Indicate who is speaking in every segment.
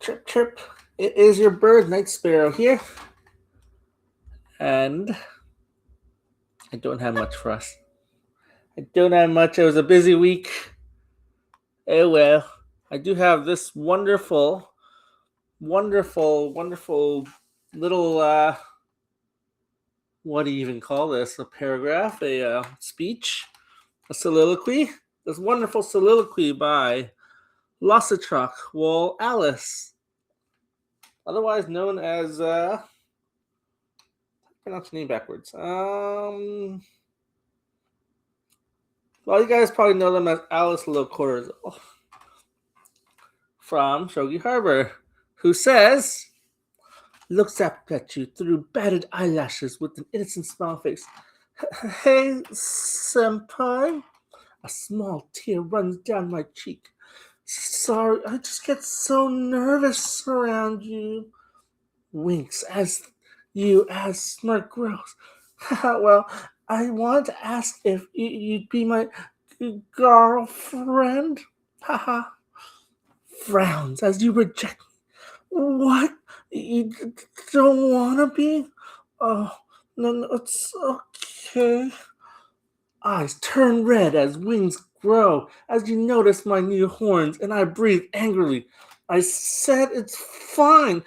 Speaker 1: Chirp, chirp. It is your bird, Night Sparrow here. And I don't have much for us. I don't have much. It was a busy week. Oh well. I do have this wonderful little, what do you even call this? A paragraph? A speech? A soliloquy? This wonderful soliloquy by Lossatrock Wall Alice, otherwise known as pronounce the name backwards. Well, you guys probably know them as Alice Locorzo from Shogi Harbor, who says, looks up at you through battered eyelashes with an innocent smile face. Hey, senpai. A small tear runs down my cheek. Sorry, I just get so nervous around you. Winks as smirk grows. Well, I want to ask if you'd be my girlfriend. Haha. Frowns as you reject me. What? You don't want to be? Oh, no, it's okay. Eyes turn red as wings grow as you notice my new horns, and I breathe angrily. I said it's fine.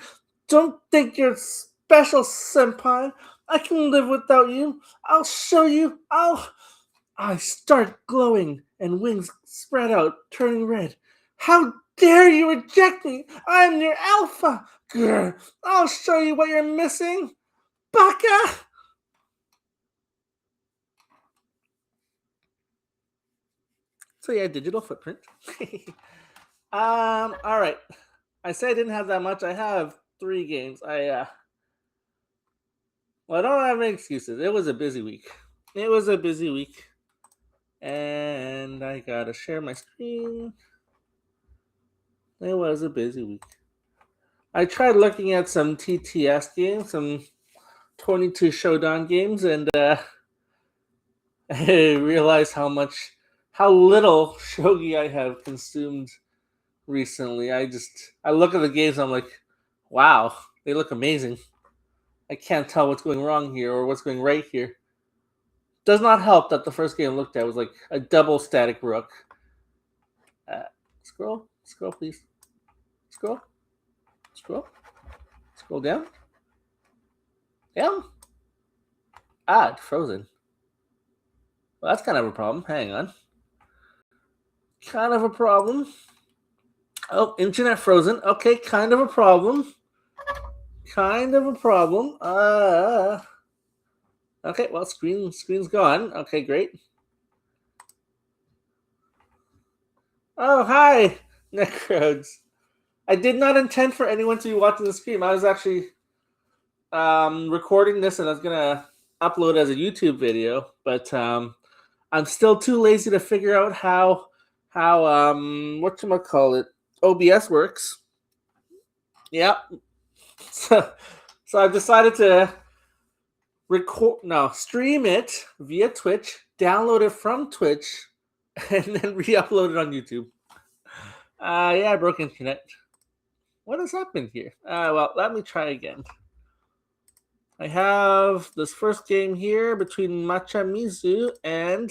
Speaker 1: Don't think you're special, senpai. I can live without you. I'll show you. I start glowing, and wings spread out, turning red. How dare you reject me? I'm your alpha. Grr. I'll show you what you're missing. Baka! So yeah, digital footprint. All right. I said I didn't have that much. I have 3 games. Well, I don't have any excuses. It was a busy week. And I gotta share my screen. It was a busy week. I tried looking at some TTS games, some 22 Shodan games, and I realized how little shogi I have consumed recently. I look at the games, I'm like, wow, they look amazing. I can't tell what's going wrong here or what's going right here. Does not help that the first game I looked at was like a double static rook. Scroll, please. Scroll down. It's frozen. Well, that's kind of a problem. Hang on. Kind of a problem. Oh, internet frozen. Okay, kind of a problem. Okay, well, screen's gone. Okay, great. Oh, hi, Necrodes. I did not intend for anyone to be watching the stream. I was actually recording this and I was gonna upload it as a YouTube video, but I'm still too lazy to figure out how whatchamacallit, OBS works. Yep. So I've decided to stream it via Twitch, download it from Twitch, and then re-upload it on YouTube. Yeah, broke internet. What has happened here? Well, let me try again. I have this first game here between Machamizu and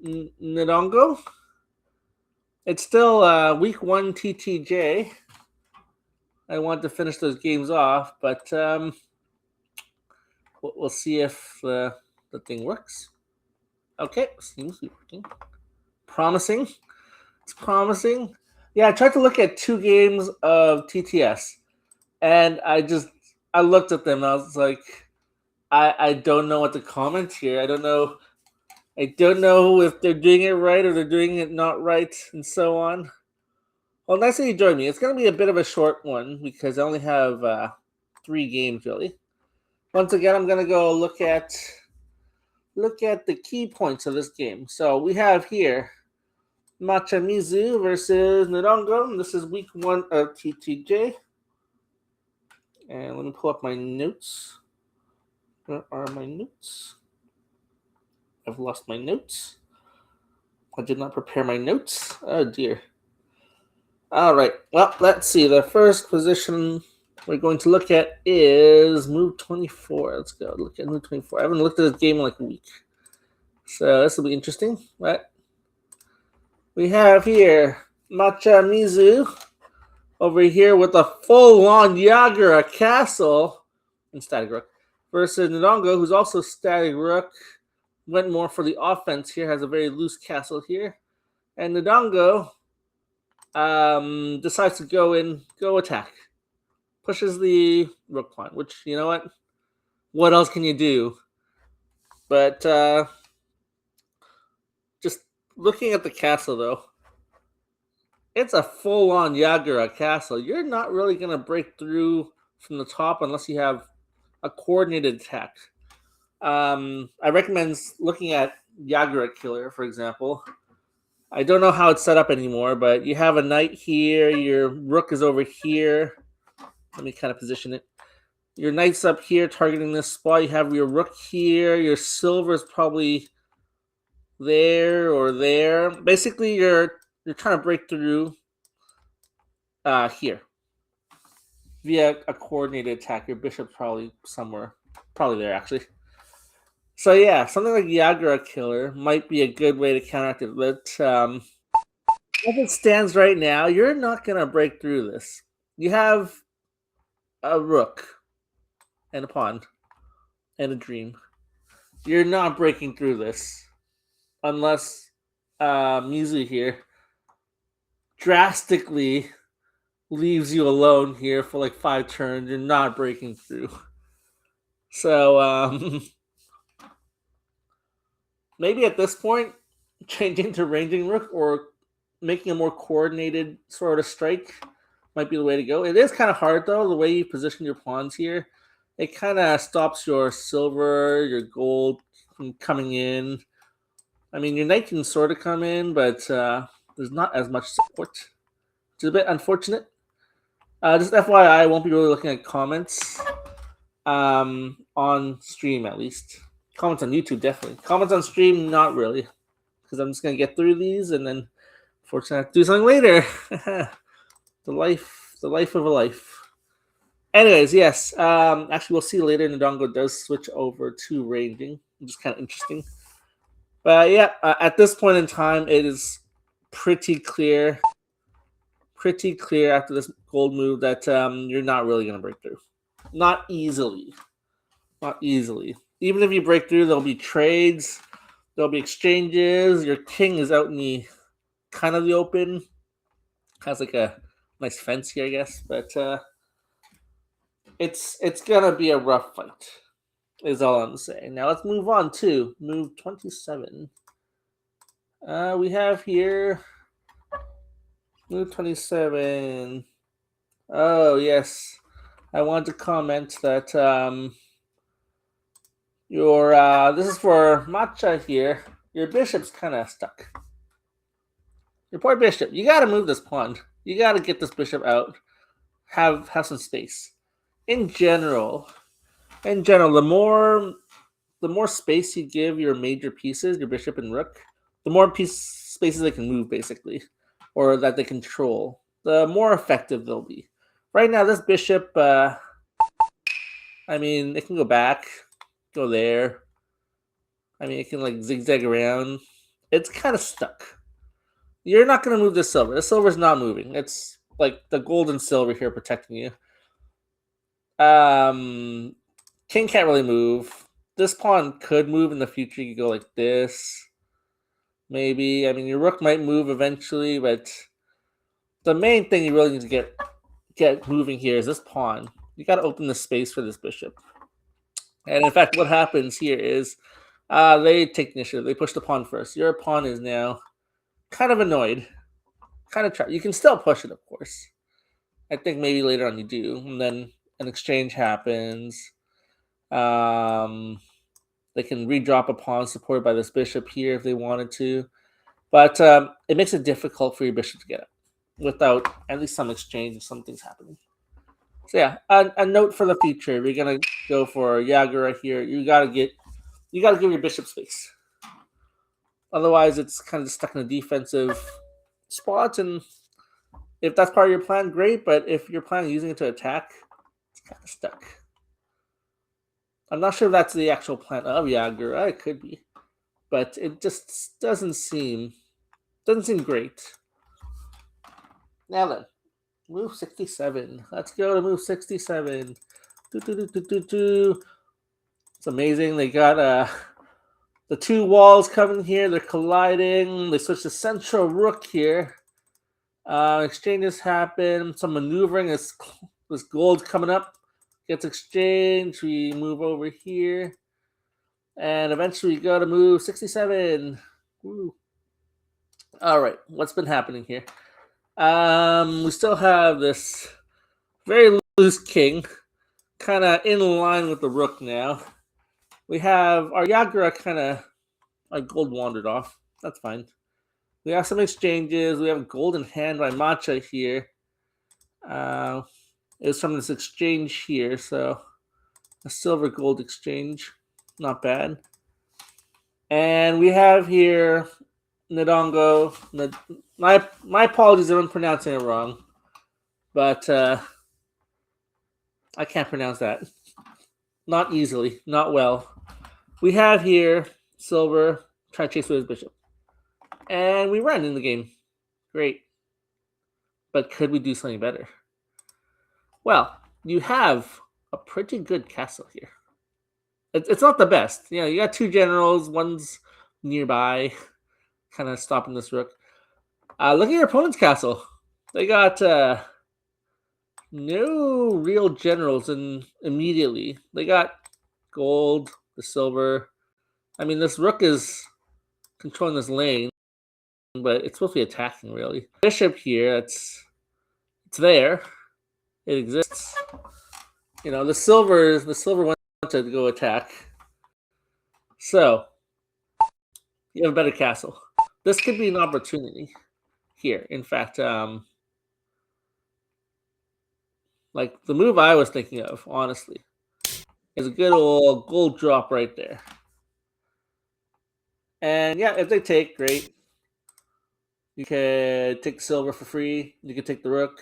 Speaker 1: Ndugo. It's still week 1 TTJ. I want to finish those games off, but we'll see if the thing works. Okay, seems to be working. Promising. It's promising. Yeah, I tried to look at 2 games of TTS, and I looked at them and I was like, I don't know what to comment here. I don't know if they're doing it right or they're doing it not right, and so on. Well, nice that you joined me. It's going to be a bit of a short one because I only have 3 games, really. Once again, I'm going to go look at the key points of this game. So we have here Machamizu versus Ndugo. This is week 1 of TTJ. And let me pull up my notes. Where are my notes? I've lost my notes. I did not prepare my notes. Oh, dear. All right. Well, let's see. The first position we're going to look at is move 24. Let's go look at move 24. I haven't looked at this game in like a week, so this will be interesting. Right? We have here Macha Mizu over here with a full-on Yagura castle in Static Rook versus Ndugo, who's also Static Rook. Went more for the offense here, has a very loose castle here. And Ndugo decides to go attack. Pushes the Rook pawn, which, you know what else can you do? But just looking at the castle, though, it's a full-on Yagura castle. You're not really going to break through from the top unless you have a coordinated attack. I recommend looking at Yagura Killer, for example. I don't know how it's set up anymore, but you have a knight here. Your rook is over here. Let me kind of position it. Your knight's up here targeting this spot. You have your rook here. Your silver is probably there or there. Basically, you're trying to break through here via a coordinated attack. Your bishop's probably somewhere, probably there actually. So yeah, something like Yagura Killer might be a good way to counteract it. But as it stands right now, you're not gonna break through this. You have a rook and a pawn and a dream. You're not breaking through this unless Mizu here drastically leaves you alone here for like 5 turns. You're not breaking through. So maybe at this point, changing to ranging rook or making a more coordinated sort of strike might be the way to go. It is kind of hard though, the way you position your pawns here. It kind of stops your silver, your gold from coming in. I mean, your knight can sort of come in, but there's not as much support, which is a bit unfortunate. Just FYI, I won't be really looking at comments on stream, at least. Comments on YouTube, definitely. Comments on stream, not really, because I'm just going to get through these and then, fortunately, I have to do something later. the life of a life. Anyways, yes. Actually, we'll see later. Ndugo does switch over to ranging, which is kind of interesting. But yeah, at this point in time, it is pretty clear after this gold move that you're not really going to break through. Not easily. Even if you break through, there'll be trades, there'll be exchanges. Your king is out in the kind of the open. Has like a nice fence here, I guess. But it's gonna be a rough fight, is all I'm saying. Now let's move on to move 27. We have here move 27. Oh yes, I want to comment that your this is for Matcha here. Your bishop's kind of stuck. Your poor bishop. You got to move this pawn. You got to get this bishop out. Have some space. In general, the more space you give your major pieces, your bishop and rook, the more spaces they can move, basically, or that they control, the more effective they'll be. Right now, this bishop, I mean, it can go back, go there. I mean, it can like zigzag around. It's kind of stuck. You're not going to move the silver. The silver's not moving. It's like the gold and silver here protecting you. King can't really move. This pawn could move in the future. You could go like this. Maybe. I mean, your rook might move eventually, but the main thing you really need to get moving here is this pawn. You got to open the space for this bishop. And in fact, what happens here is they take initiative. They push the pawn first. Your pawn is now kind of annoyed. Kind of try. You can still push it, of course. I think maybe later on you do. And then an exchange happens. They can redrop a pawn supported by this bishop here if they wanted to. But it makes it difficult for your bishop to get up without at least some exchange if something's happening. So yeah, a note for the future. We're gonna go for Yagura here. You gotta give your bishop space. Otherwise, it's kind of stuck in a defensive spot, and If that's part of your plan, great. But if you're planning using it to attack, it's kind of stuck. I'm not sure if that's the actual plan of Yagura. It could be, but it just doesn't seem great. Now then, move 67. Let's go to move 67. It's amazing. They got the two walls coming here. They're colliding. They switch to central rook here. Exchanges happen. Some maneuvering. This gold coming up. Gets exchanged. We move over here. And eventually we go to move 67. Woo. All right. What's been happening here? We still have this very loose king. Kind of in line with the rook now. We have our Yagura kind of... Our gold wandered off. That's fine. We have some exchanges. We have a golden hand by Matcha here. It was from this exchange here, so a silver gold exchange. Not bad. And we have here Ndugo. My apologies if I'm pronouncing it wrong, but I can't pronounce that. Not easily, not well. We have here silver, try to chase with his bishop. And we run in the game. Great. But could we do something better? Well, you have a pretty good castle here. It's not the best. You know, you got two generals, one's nearby, kind of stopping this rook. Look at your opponent's castle. They got no real generals immediately. They got gold, the silver. I mean, this rook is controlling this lane, but it's supposed to be attacking, really. Bishop here, it's there. It exists. You know, the silver wants to go attack. So, you have a better castle. This could be an opportunity here. In fact, like the move I was thinking of, honestly, is a good old gold drop right there. And yeah, if they take, great. You could take silver for free. You could take the rook.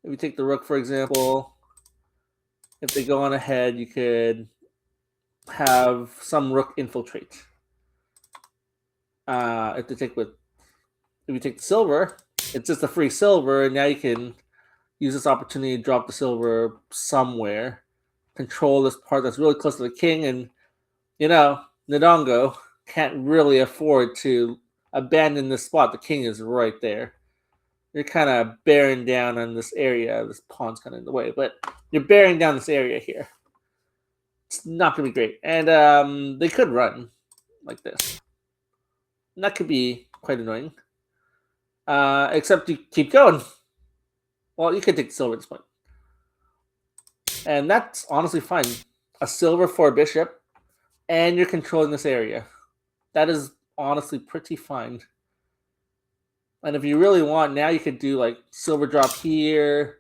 Speaker 1: If you take the rook, for example, if they go on ahead, you could have some rook infiltrate. If you take the silver, it's just a free silver, and now you can use this opportunity to drop the silver somewhere, control this part that's really close to the king, and you know, Ndugo can't really afford to abandon this spot. The king is right there. You're kind of bearing down on this area. This pawn's kind of in the way, but you're bearing down this area here. It's not going to be great. And they could run like this. And that could be quite annoying. Except you keep going. Well, you could take silver at this point. And that's honestly fine. A silver for a bishop, and you're controlling this area. That is honestly pretty fine. And if you really want, now you could do like silver drop here.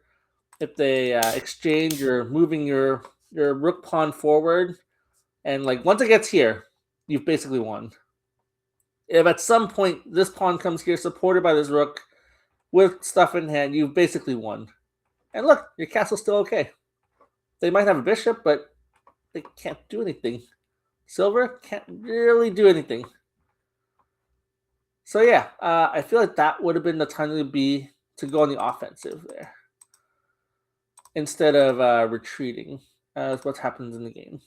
Speaker 1: If they exchange, you're moving your rook pawn forward. And like once it gets here, you've basically won. If at some point this pawn comes here supported by this rook with stuff in hand, you've basically won. And look, your castle's still okay. They might have a bishop, but they can't do anything. Silver can't really do anything. So yeah, I feel like that would have been the time to go on the offensive there, instead of retreating, as what happens in the game.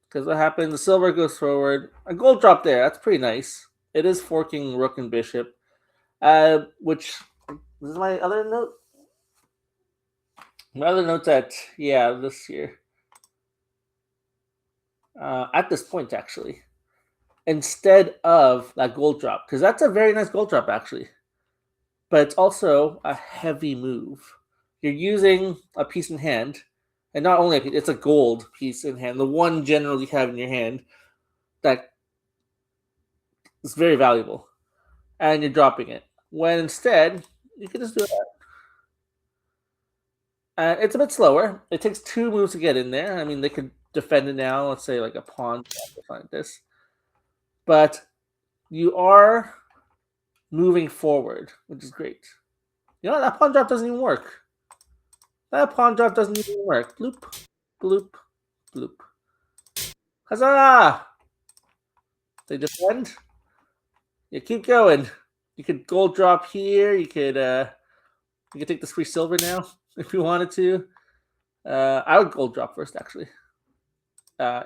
Speaker 1: Because what happens, the silver goes forward, a gold drop there, that's pretty nice. It is forking rook and bishop, which this is my other note. My other note's that, yeah, this here. At this point, actually, instead of that gold drop, because that's a very nice gold drop, actually. But it's also a heavy move. You're using a piece in hand, and not only a piece, it's a gold piece in hand, the one general you have in your hand that is very valuable, and you're dropping it. When instead, you can just do that. It's a bit slower. It takes 2 moves to get in there. I mean, they could defend it now. Let's say like a pawn like this. But you are moving forward, which is great. You know, that pawn drop doesn't even work. That pawn drop doesn't even work. Bloop, bloop, bloop. Huzzah! They defend. You keep going. You could gold drop here. You could take this free silver now if you wanted to. I would gold drop first, actually.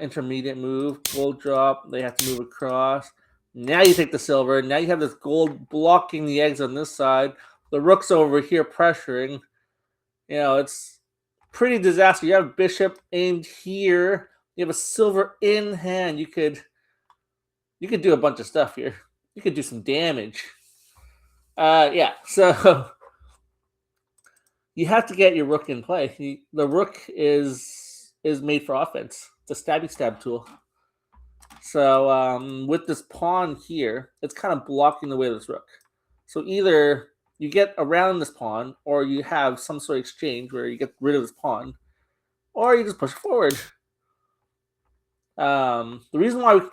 Speaker 1: Intermediate move, gold drop. They have to move across. Now you take the silver. Now you have this gold blocking the eggs on this side. The rook's over here pressuring. You know, it's pretty disastrous. You have bishop aimed here. You have a silver in hand. You could do a bunch of stuff here. You could do some damage. Yeah, so you have to get your rook in play. The rook is made for offense. It's a stabby stab tool. So with this pawn here, it's kind of blocking the way of this rook. So either you get around this pawn, or you have some sort of exchange where you get rid of this pawn, or you just push forward. The reason why we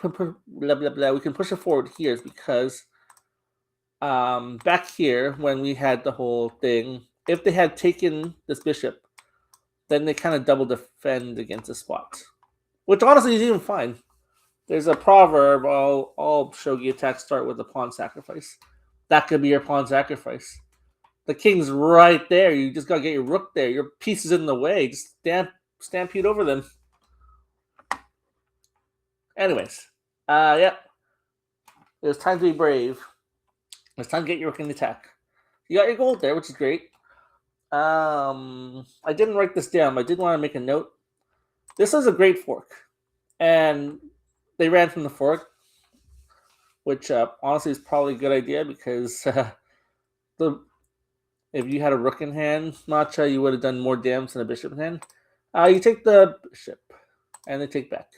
Speaker 1: can push it forward here is because back here when we had the whole thing, if they had taken this bishop, then they kind of double defend against the spot, which honestly is even fine. There's a proverb: all shogi attacks start with a pawn sacrifice. That could be your pawn sacrifice. The king's right there. You just gotta get your rook there. Your piece is in the way. Just stampede over them. Anyways, yeah. It's time to be brave. It's time to get your rook in the attack. You got your gold there, which is great. I didn't write this down, but I did want to make a note. This is a great fork. And they ran from the fork, which honestly is probably a good idea because if you had a rook in hand, Matcha, you would have done more damage than a bishop in hand. You take the bishop, and they take back.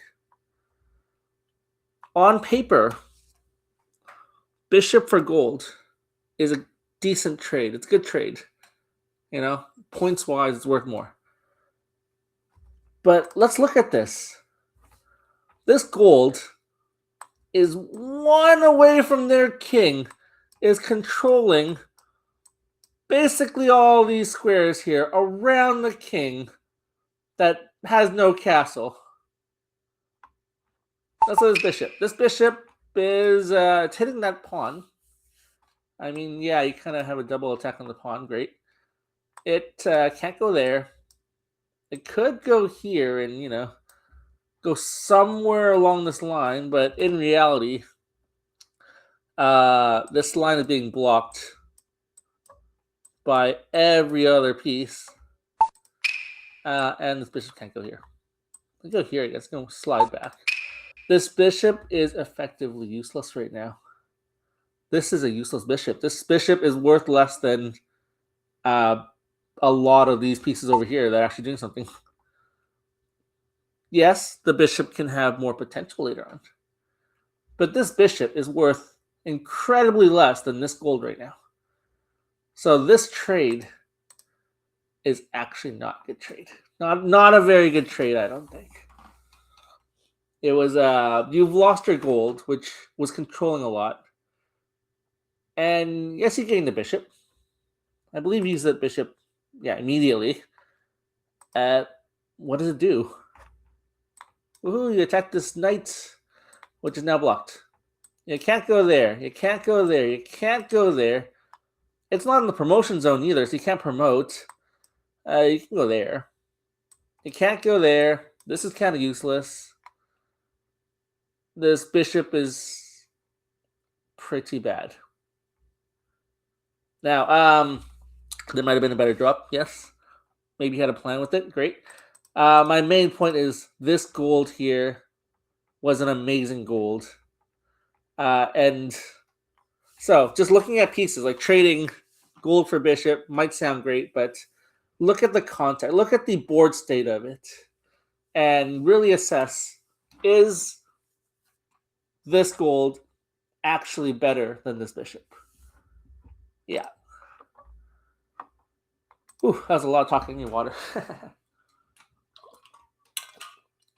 Speaker 1: On paper, bishop for gold is a decent trade. It's a good trade. You know, points-wise, it's worth more. But let's look at this. This gold is one away from their king, is controlling basically all these squares here around the king that has no castle. That's this bishop. This bishop is it's hitting that pawn. I mean, yeah, you kind of have a double attack on the pawn. Great. It can't go there. It could go here and, you know, go somewhere along this line, but in reality, this line is being blocked by every other piece. And this bishop can't go here. Let's go here, I guess. It's going to slide back. This bishop is effectively useless right now. This is a useless bishop. This bishop is worth less than a lot of these pieces over here that are actually doing something. Yes, the bishop can have more potential later on. But this bishop is worth incredibly less than this gold right now. So this trade is actually not a good trade. Not a very good trade, I don't think. It was you've lost your gold, which was controlling a lot. And yes, you're getting the bishop. I believe you use that bishop, yeah, immediately. What does it do? Woohoo, you attack this knight, which is now blocked. You can't go there. You can't go there. You can't go there. It's not in the promotion zone either, so you can't promote. You can go there. You can't go there. This is kind of useless. This bishop is pretty bad. Now, there might have been a better drop, yes. Maybe you had a plan with it, great. My main point is this gold here was an amazing gold. And so just looking at pieces, like trading gold for bishop might sound great, but look at the context, look at the board state of it, and really assess, is this gold actually better than this bishop? Yeah. Ooh, that was a lot of talking in water.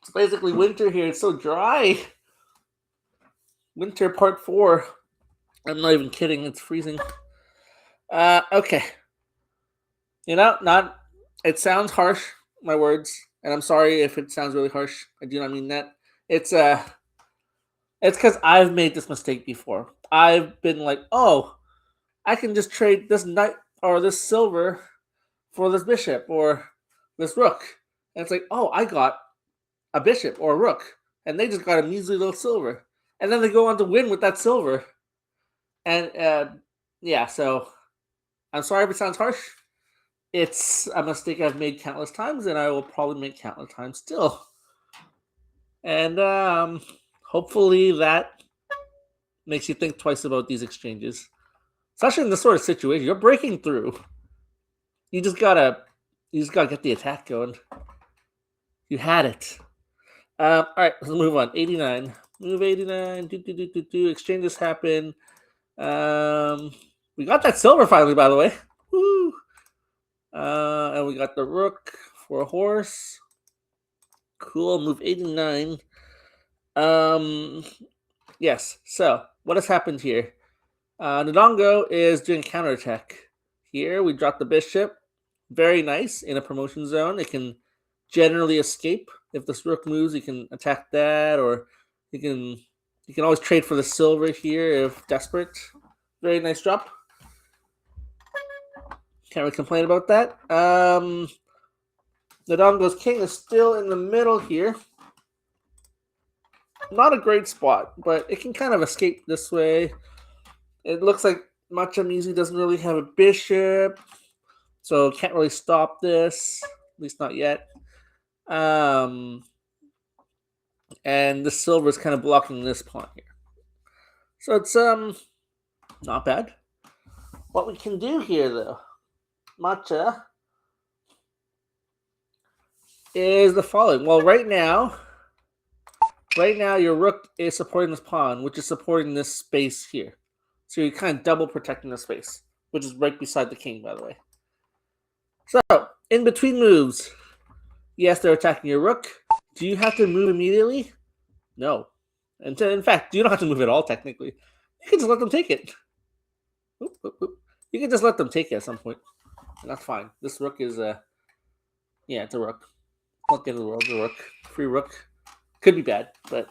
Speaker 1: It's basically winter here. It's so dry. Winter part 4. I'm not even kidding. It's freezing. Okay. Not. It sounds harsh, my words, and I'm sorry if it sounds really harsh. I do not mean that. It's it's because I've made this mistake before. I've been like, oh, I can just trade this knight or this silver for this bishop or this rook, and it's like, oh, I got a bishop or a rook, and they just got a measly little silver, and then they go on to win with that silver, and yeah. So I'm sorry if it sounds harsh. It's a mistake I've made countless times, and I will probably make countless times still. And hopefully that makes you think twice about these exchanges, especially in this sort of situation. You're breaking through. You just gotta get the attack going. You had it. All right, let's move on. 89. Move 89. Exchanges happen. We got that silver finally, by the way. Woo! And we got the rook for a horse. Cool. Move 89. Yes. So what has happened here? Ndugo is doing counterattack. Here we drop the bishop. Very nice in a promotion zone. It can generally escape. If this rook moves, you can attack that, or you can always trade for the silver here if desperate. Very nice drop. Can't really complain about that. Ndugo's king is still in the middle here. Not a great spot, but it can kind of escape this way. It looks like Machamizi doesn't really have a bishop, so can't really stop this, at least not yet. And the silver is kind of blocking this pawn here. So it's not bad. What we can do here, though, Matcha, is the following. Well, right now, your rook is supporting this pawn, which is supporting this space here. So you're kind of double protecting the space, which is right beside the king, by the way. So, in between moves, yes, they're attacking your rook. Do you have to move immediately? No. And in fact, you don't have to move at all, technically. You can just let them take it. Oop, oop, oop. You can just let them take it at some point. And that's fine. This rook is yeah, it's a rook. Not the end of the world, a rook. Free rook. Could be bad, but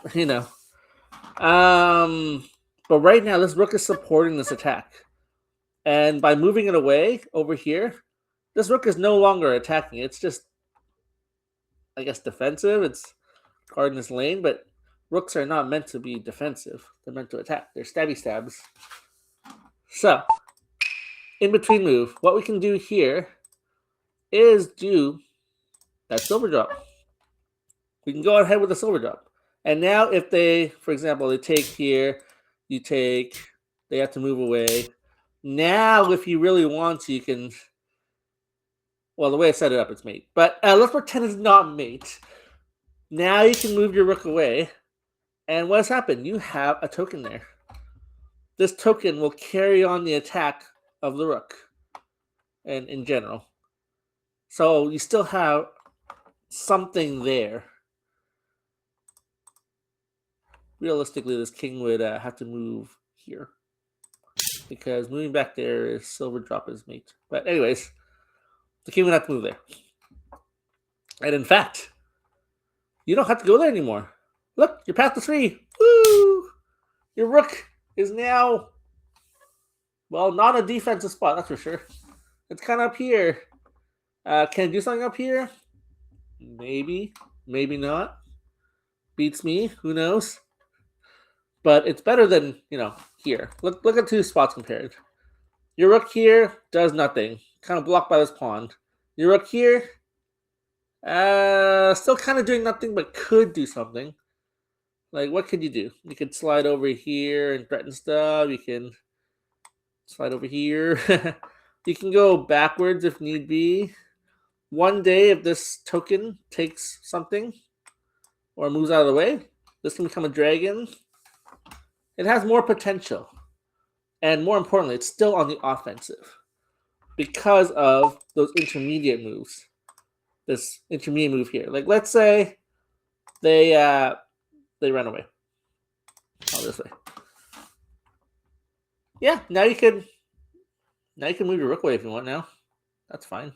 Speaker 1: but right now this rook is supporting this attack. And by moving it away over here, this rook is no longer attacking. It's just, I guess, defensive. It's guarding this lane, but rooks are not meant to be defensive. They're meant to attack. They're stabby stabs. So, in between move, what we can do here is do that silver drop. We can go ahead with the silver drop. And now if they, for example, they take here, you take, they have to move away. Now, if you really want to, you can, well, the way I set it up, it's mate. But let's pretend it's not mate. Now you can move your rook away. And what has happened? You have a token there. This token will carry on the attack of the rook, and in general. So you still have something there. Realistically, this king would have to move here, because moving back there is silver drop his mate. But anyways, the king would have to move there. And in fact, you don't have to go there anymore. Look, you're past the 3. Woo! Your rook is now, well, not a defensive spot, that's for sure. It's kind of up here. Can I do something up here? Maybe. Maybe not. Beats me. Who knows? But it's better than, here. Look at 2 spots compared. Your rook here does nothing. Kind of blocked by this pawn. Your rook here, still kind of doing nothing, but could do something. Like, what could you do? You could slide over here and threaten stuff. You can slide over here. You can go backwards if need be. One day, if this token takes something or moves out of the way, this can become a dragon. It has more potential. And more importantly, it's still on the offensive because of those intermediate moves. This intermediate move here. Like, let's say they run away. Oh, this way. Yeah, now you can move your rook away if you want now. That's fine.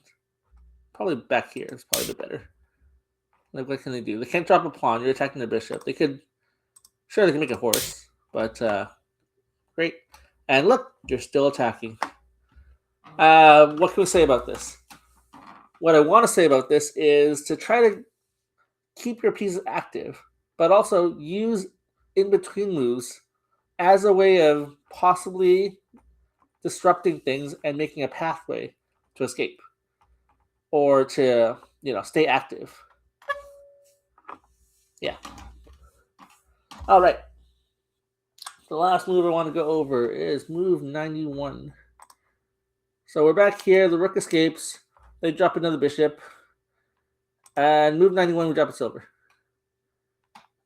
Speaker 1: Probably back here is probably the better. Like, what can they do? They can't drop a pawn. You're attacking the bishop. They could... Sure, they can make a horse. But, great. And look, you're still attacking. What can we say about this? What I want to say about this is to try to keep your pieces active, but also use in-between moves as a way of possibly disrupting things and making a pathway to escape or to, stay active. Yeah. All right. The last move I want to go over is move 91. So we're back here. The rook escapes. They drop another bishop. And move 91, we drop a silver.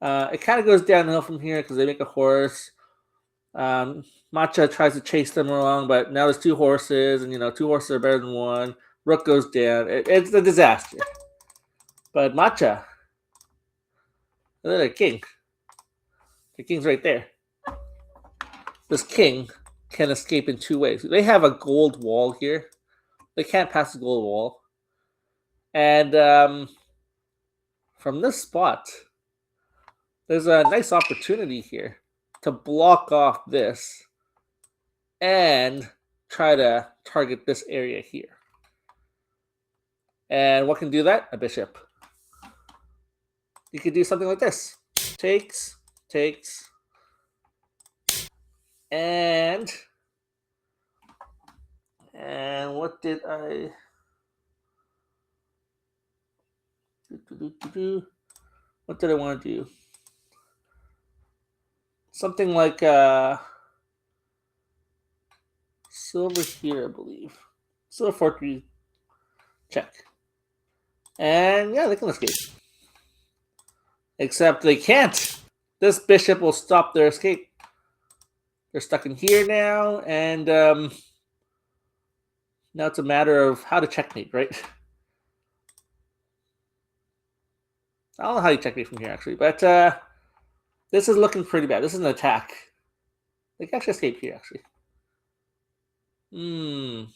Speaker 1: It kind of goes downhill from here because they make a horse. Matcha tries to chase them along, but now there's two horses, and 2 horses are better than 1. Rook goes down. It's a disaster. But Matcha, look at the king. The king's right there. This king can escape in 2 ways. They have a gold wall here. They can't pass the gold wall. And from this spot, there's a nice opportunity here to block off this and try to target this area here. And what can do that? A bishop. You could do something like this. Takes. And what did I... What did I want to do? Something like silver here, I believe. Silver 4-3 check. And yeah, they can escape. Except they can't. This bishop will stop their escape. They're stuck in here now, and now it's a matter of how to checkmate, right? I don't know how you checkmate from here, actually, but this is looking pretty bad. This is an attack. They can actually escape here, actually.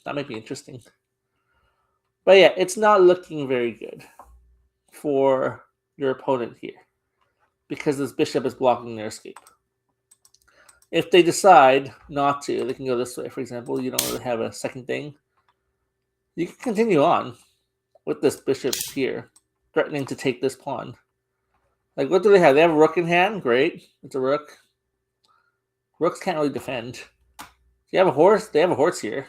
Speaker 1: That might be interesting. But yeah, it's not looking very good for your opponent here because this bishop is blocking their escape. If they decide not to, they can go this way, for example. You don't really have a second thing. You can continue on with this bishop here, threatening to take this pawn. Like, what do they have? They have a rook in hand? Great. It's a rook. Rooks can't really defend. You have a horse? They have a horse here.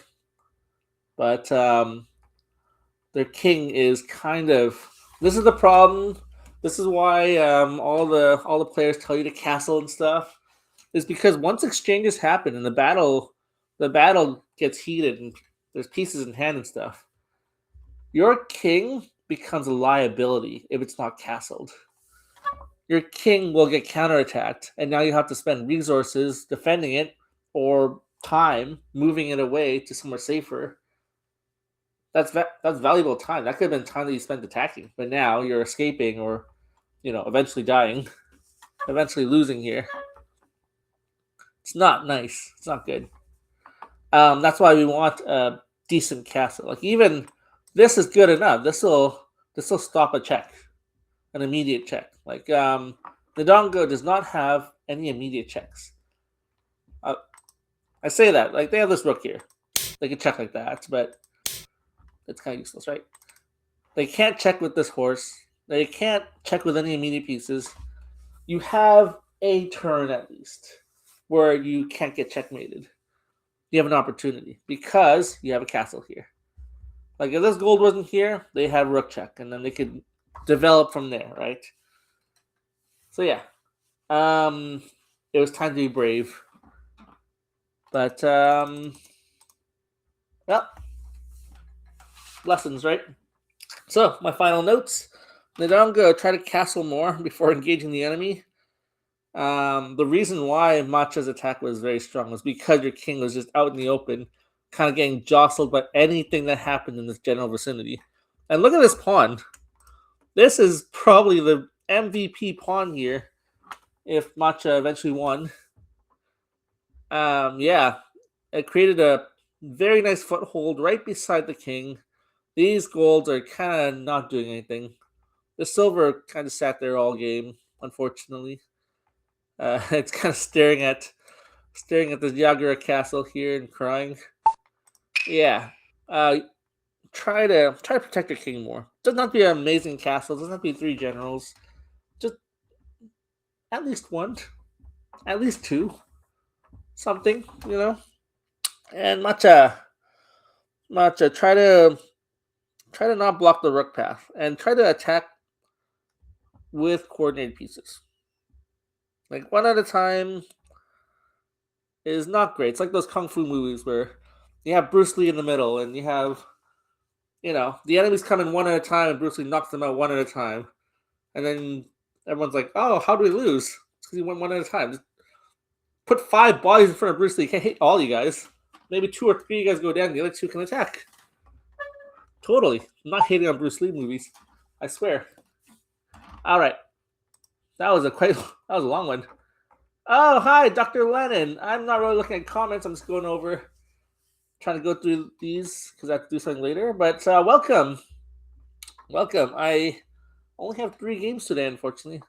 Speaker 1: But their king is kind of... This is the problem. This is why all the players tell you to castle and stuff. Is because once exchanges happen and the battle gets heated and there's pieces in hand and stuff, your king becomes a liability if it's not castled. Your king will get counterattacked, and now you have to spend resources defending it or time moving it away to somewhere safer. That's valuable time. That could have been time that you spent attacking, but now you're escaping or, eventually dying, eventually losing here. It's not nice. It's not good. That's why we want a decent castle. Like, even this is good enough. This will stop a check, an immediate check. Like, Ndugo does not have any immediate checks. I say that, like, they have this rook here. They can check like that, but it's kind of useless, right? They can't check with this horse. They can't check with any immediate pieces. You have a turn at least where you can't get checkmated. You have an opportunity because you have a castle here. Like, if this gold wasn't here, they had rook check, and then they could develop from there, right? So yeah, it was time to be brave. But well, lessons, right? So my final notes: Ndugo try to castle more before engaging the enemy. The reason why Matcha's attack was very strong was because your king was just out in the open, kind of getting jostled by anything that happened in this general vicinity. And look at this pawn. This is probably the MVP pawn here if Matcha eventually won. Yeah. It created a very nice foothold right beside the king. These golds are kind of not doing anything. The silver kind of sat there all game, unfortunately. It's kind of staring at the Yagura castle here and crying. Yeah. Try to protect your king more. Doesn't have to be an amazing castle. Doesn't have to be 3 generals. Just at least 1, at least 2, something, you know. And Matcha, try to not block the rook path and try to attack with coordinated pieces. Like 1 at a time is not great. It's like those kung fu movies where you have Bruce Lee in the middle and you have, the enemies come in 1 at a time and Bruce Lee knocks them out 1 at a time. And then everyone's like, oh, how do we lose? It's because he went 1 at a time. Just put 5 bodies in front of Bruce Lee. He can't hit all you guys. Maybe 2 or 3 of you guys go down, the other 2 can attack. Totally. I'm not hating on Bruce Lee movies. I swear. Alright. That was a long one. Oh, hi, Dr. Lennon. I'm not really looking at comments. I'm just going over, trying to go through these because I have to do something later. But welcome. I only have 3 games today, unfortunately.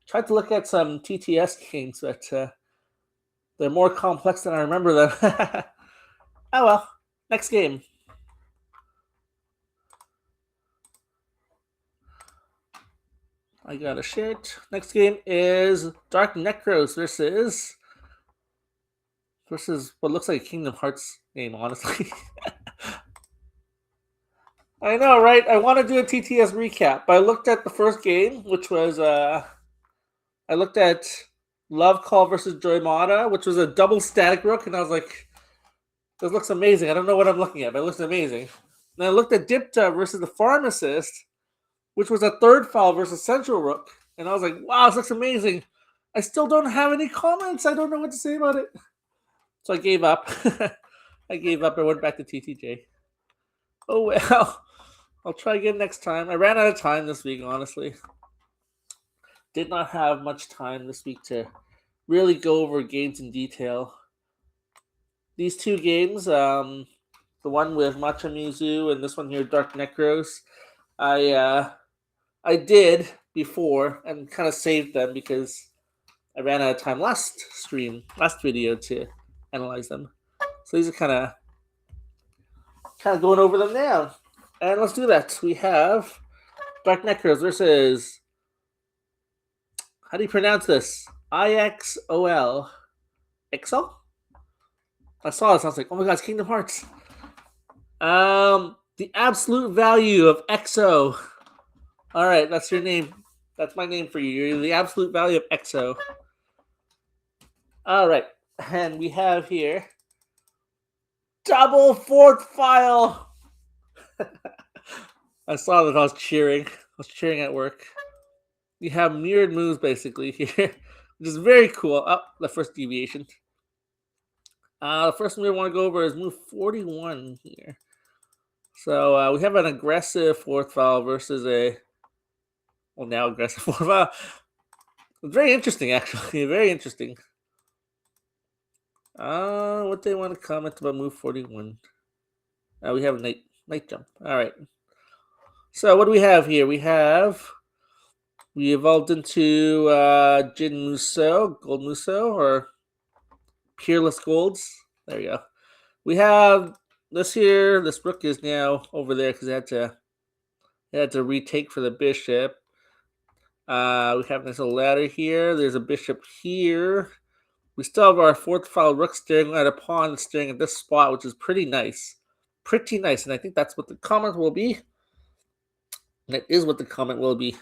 Speaker 1: Tried to look at some TTS games, but they're more complex than I remember them. Oh well. Next game. I got a shit. Next game is DarkNekros versus what looks like a Kingdom Hearts game, honestly. I know, right? I want to do a TTS recap, but I looked at the first game, which was I looked at Love Call versus Joymata, which was a double static rook, and I was like, this looks amazing. I don't know what I'm looking at, but it looks amazing. Then I looked at Dipta versus the Pharmacist, which was a third file versus Central Rook. And I was like, wow, this looks amazing. I still don't have any comments. I don't know what to say about it. So I gave up. I went back to TTJ. Oh, well. I'll try again next time. I ran out of time this week, honestly. Did not have much time this week to really go over games in detail. These 2 games, the one with Matcha Mizu and this one here, DarkNekros, I did before and kind of saved them because I ran out of time last video to analyze them. So these are kind of going over them now. And let's do that. We have DarkNekros versus, how do you pronounce this? IXOL. Excel? I saw this. I was like, oh my god, it's Kingdom Hearts. The absolute value of EXO. All right, that's your name. That's my name for you. You're the absolute value of EXO. All right, and we have here double 4th file. I saw that. I was cheering. At work. We have mirrored moves basically here, which is very cool. Oh, the first deviation. The first move I want to go over is move 41 here. So we have an aggressive 4th file versus a, well, now aggressive 4th file. Very interesting, actually. Very interesting. What they want to comment about move 41? We have a night jump. All right. So what do we have here? We evolved into Jin Muso, Gold Muso, or Peerless Golds. There you go. We have this here. This rook is now over there because it had to retake for the bishop. We have this ladder here. There's a bishop here. We still have our 4th file rook staring at a pawn, staring at this spot, which is pretty nice. Pretty nice, and I think that's what the comment will be. That is what the comment will be.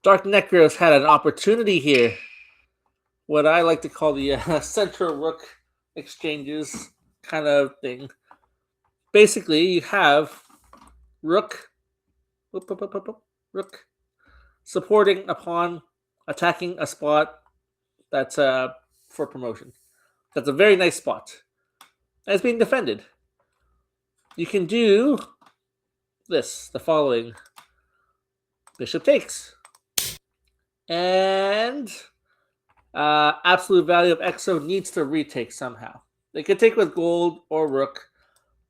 Speaker 1: DarkNekros had an opportunity here. What I like to call the central rook exchanges kind of thing. Basically, you have rook supporting a pawn, attacking a spot that's for promotion. That's a very nice spot. And it's being defended. You can do this, the following. Bishop takes. And absolute value of EXO needs to retake somehow. They could take with gold or rook,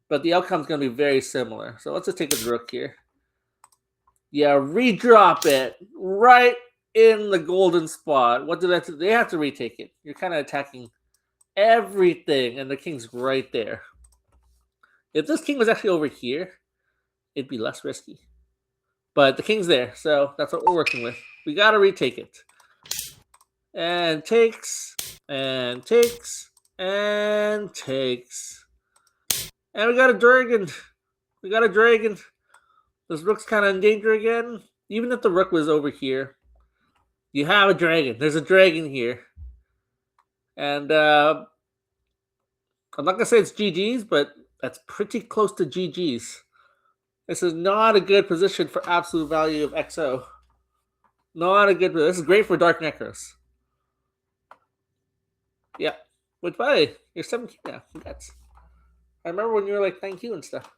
Speaker 1: but the outcome's going to be very similar. So let's just take with rook here. Yeah, redrop it right in the golden spot. What do they have to do? They have to retake it. You're kind of attacking everything, and the king's right there. If this king was actually over here, it'd be less risky. But the king's there, so that's what we're working with. We got to retake it. And takes, and takes, and takes. And we got a dragon. We got a dragon. This rook's kind of in danger again. Even if the rook was over here, you have a dragon. There's a dragon here. And I'm not going to say it's GG's, but that's pretty close to GG's. This is not a good position for absolute value of XO. Not a good position. This is great for DarkNekros. Yeah. Which, by the way, you're 17 now. Congrats. I remember when you were like, thank you and stuff.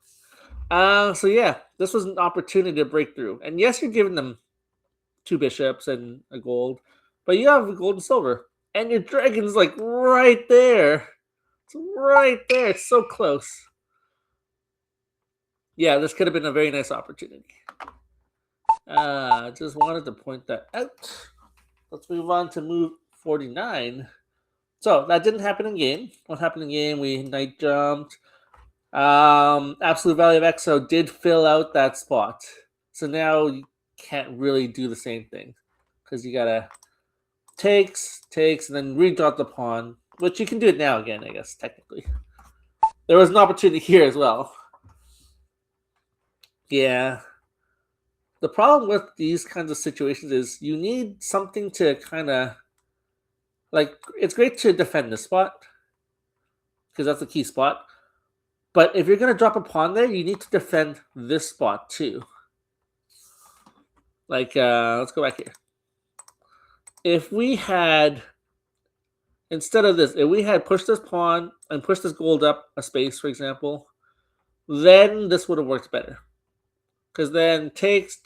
Speaker 1: So yeah, this was an opportunity to break through. And yes, you're giving them 2 bishops and a gold, but you have gold and silver. And your dragon's like right there. It's right there. It's so close. Yeah, this could have been a very nice opportunity. Just wanted to point that out. Let's move on to move 49. So that didn't happen in game. What happened in game? We knight jumped. Absolute value of XO did fill out that spot. So now you can't really do the same thing. Because you gotta takes, and then redrop the pawn. Which you can do it now again, I guess, technically. There was an opportunity here as well. Yeah. The problem with these kinds of situations is you need something to kind of... Like, it's great to defend this spot. Because that's the key spot. But if you're going to drop a pawn there, you need to defend this spot too. Like, let's go back here. If we had, instead of this, if we had pushed this pawn and pushed this gold up a space, for example, then this would have worked better. Because then takes,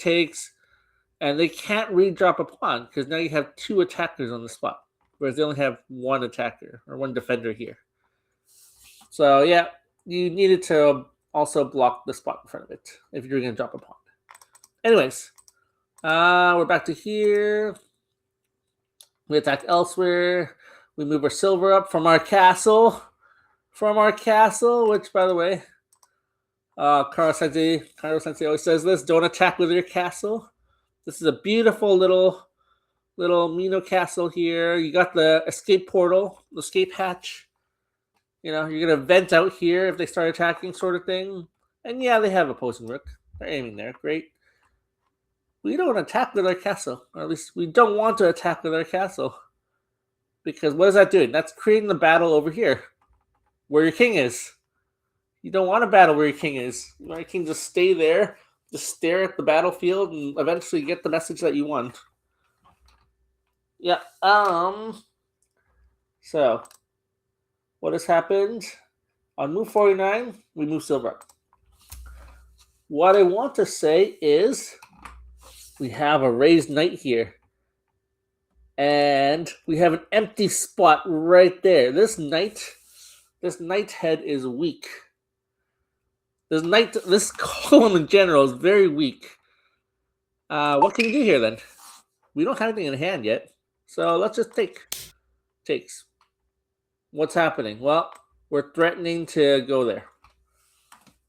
Speaker 1: and they can't redrop a pawn because now you have 2 attackers on the spot, whereas they only have 1 attacker or 1 defender here. So yeah, you needed to also block the spot in front of it if you're going to drop a pawn. Anyways, we're back to here. We attack elsewhere. We move our silver up from our castle. Which, by the way, Karo Sensei always says this: don't attack with your castle. This is a beautiful little Mino castle here. You got the escape portal, the escape hatch. You know, you're going to vent out here if they start attacking, sort of thing. And yeah, they have opposing rook. They're aiming there. Great. We don't attack with our castle. Or at least we don't want to attack with our castle. Because what is that doing? That's creating the battle over here. Where your king is. You don't want to battle where your king is. Your king just stay there. Just stare at the battlefield and eventually get the message that you want. Yeah. So, what has happened? On move 49, we move silver up. What I want to say is we have a raised knight here. And we have an empty spot right there. This knight head is weak. This column in general is very weak. What can you do here then? We don't have anything in hand yet. So let's just take. Takes. What's happening? Well, we're threatening to go there.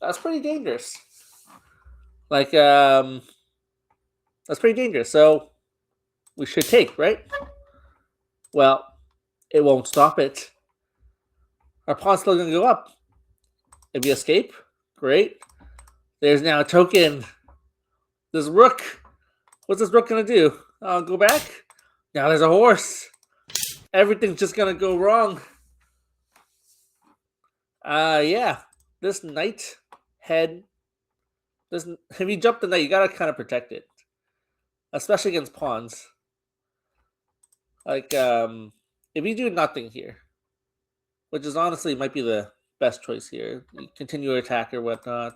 Speaker 1: That's pretty dangerous. Like, that's pretty dangerous. So we should take, right? Well, it won't stop it. Our pawn's still going to go up. If we escape, great. There's now a token. This rook. What's this rook going to do? Go back. Now there's a horse. Everything's just going to go wrong. Yeah. This knight head. If you jump the knight, you got to kind of protect it. Especially against pawns. Like, if you do nothing here, which is honestly might be the best choice here. You continue to attack or whatnot.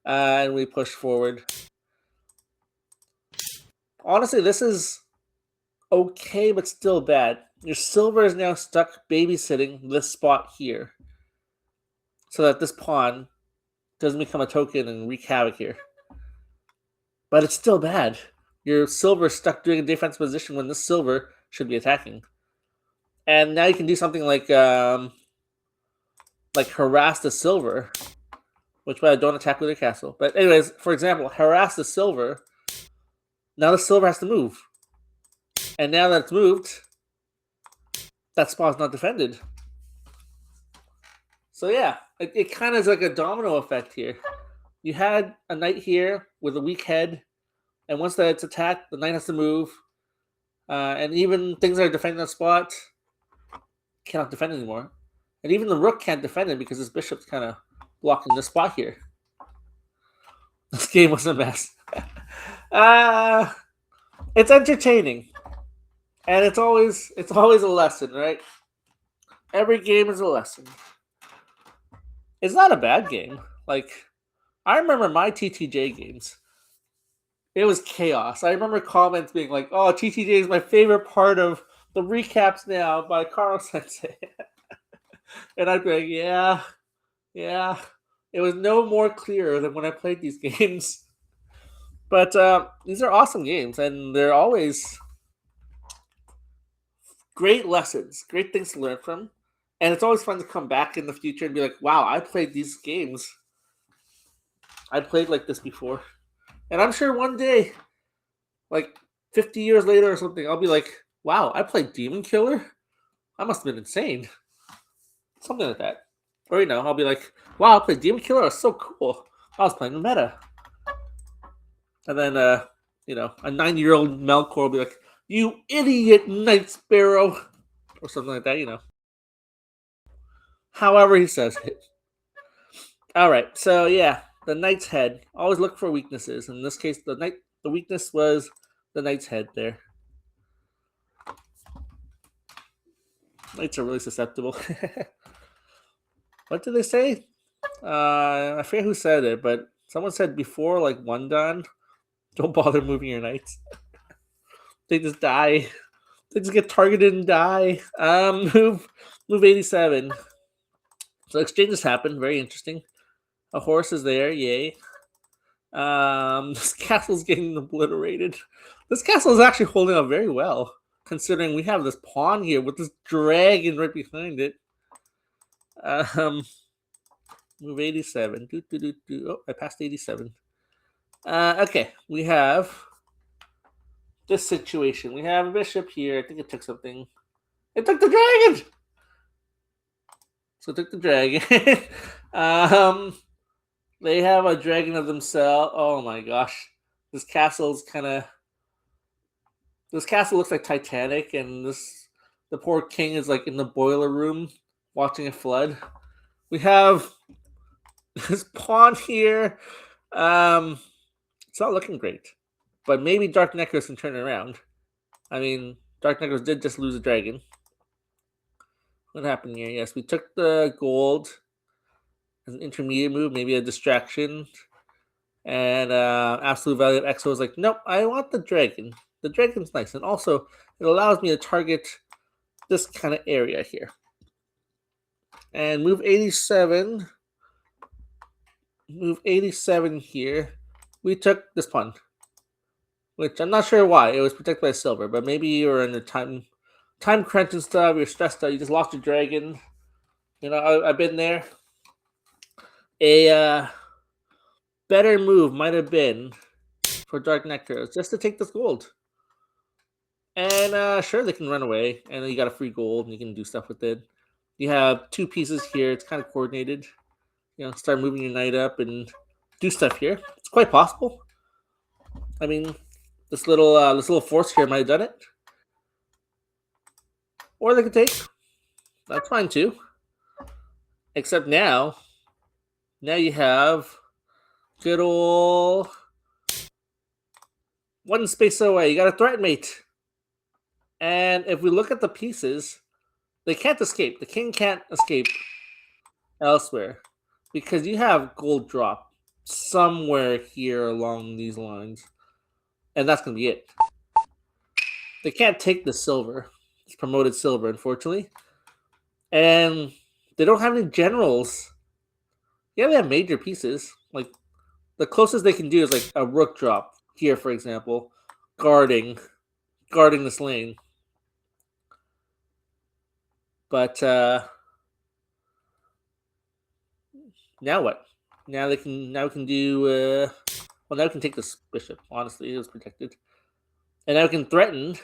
Speaker 1: And we push forward. Honestly, this is okay, but still bad. Your silver is now stuck babysitting this spot here. so that this pawn doesn't become a token and wreak havoc here. But it's still bad. Your silver is stuck doing a defensive position when this silver should be attacking. And now you can do something like harass the silver, which I don't attack with your castle. But anyways, for example, harass the silver. Now the silver has to move. And now that it's moved, that spot is not defended. So yeah, it kind of is like a domino effect here. You had a knight here with a weak head, and once that's attacked, the knight has to move. And even things that are defending that spot cannot defend anymore. And even the rook can't defend it because his bishop's kind of blocking the spot here. This game was a mess. It's entertaining. And it's always a lesson, right? Every game is a lesson. It's not a bad game. Like, I remember my TTJ games. It was chaos. I remember comments being like, "Oh, TTJ is my favorite part of the recaps now by Carl Sensei." And I'd be like, yeah. It was no more clear than when I played these games. But these are awesome games, and they're always great lessons, great things to learn from. And it's always fun to come back in the future and be like, wow, I played these games. I played like this before. And I'm sure one day, like 50 years later or something, I'll be like, wow, I played Demon Killer? I must have been insane. Something like that. Or, I'll be like, wow, I played Demon Killer? It was so cool. I was playing the meta. And then, a 90-year-old Melkor will be like, you idiot Night Sparrow. Or something like that, However he says it. All right, so yeah, the knight's head. Always look for weaknesses. In this case, the weakness was the knight's head there. Knights are really susceptible. What did they say? I forget who said it, but someone said before, like, one done, don't bother moving your knights. They just die. They just get targeted and die. Move 87. So exchanges happen. Very interesting. A horse is there. Yay. This castle's getting obliterated. This castle is actually holding up very well, considering we have this pawn here with this dragon right behind it. Move 87. Oh, I passed 87. Okay, we have this situation. We have a bishop here. I think it took something. It took the dragon! So it took the dragon. They have a dragon of themselves. Oh my gosh. This castle looks like Titanic, and the poor king is like in the boiler room watching it flood. We have this pawn here. It's not looking great. But maybe DarkNekros can turn it around. I mean, DarkNekros did just lose a dragon. What happened here? Yes, we took the gold as an intermediate move, maybe a distraction. And Absolute Value of Exo is like, nope, I want the dragon. The dragon's nice. And also, it allows me to target this kind of area here. And move 87. Move 87 here. We took this pawn. Which I'm not sure why. It was protected by silver. But maybe you're in a time crunch and stuff. You're stressed out. You just lost your dragon. I've been there. A better move might have been for DarkNekros just to take this gold. And sure, they can run away. And then you got a free gold and you can do stuff with it. You have two pieces here. It's kind of coordinated. Start moving your knight up and do stuff here. It's quite possible. I mean, this little force here might have done it. Or they could take. That's fine too. Except now you have good old one space away. You got a threat mate. And if we look at the pieces, they can't escape. The king can't escape elsewhere because you have gold drop somewhere here along these lines. And that's going to be it. They can't take the silver. It's promoted silver, unfortunately. And they don't have any generals Yeah, they have major pieces. Like the closest they can do is like a rook drop here, for example, guarding this lane. But now what? Now we can do well, now we can take this bishop. Honestly, it was protected. And now we can threaten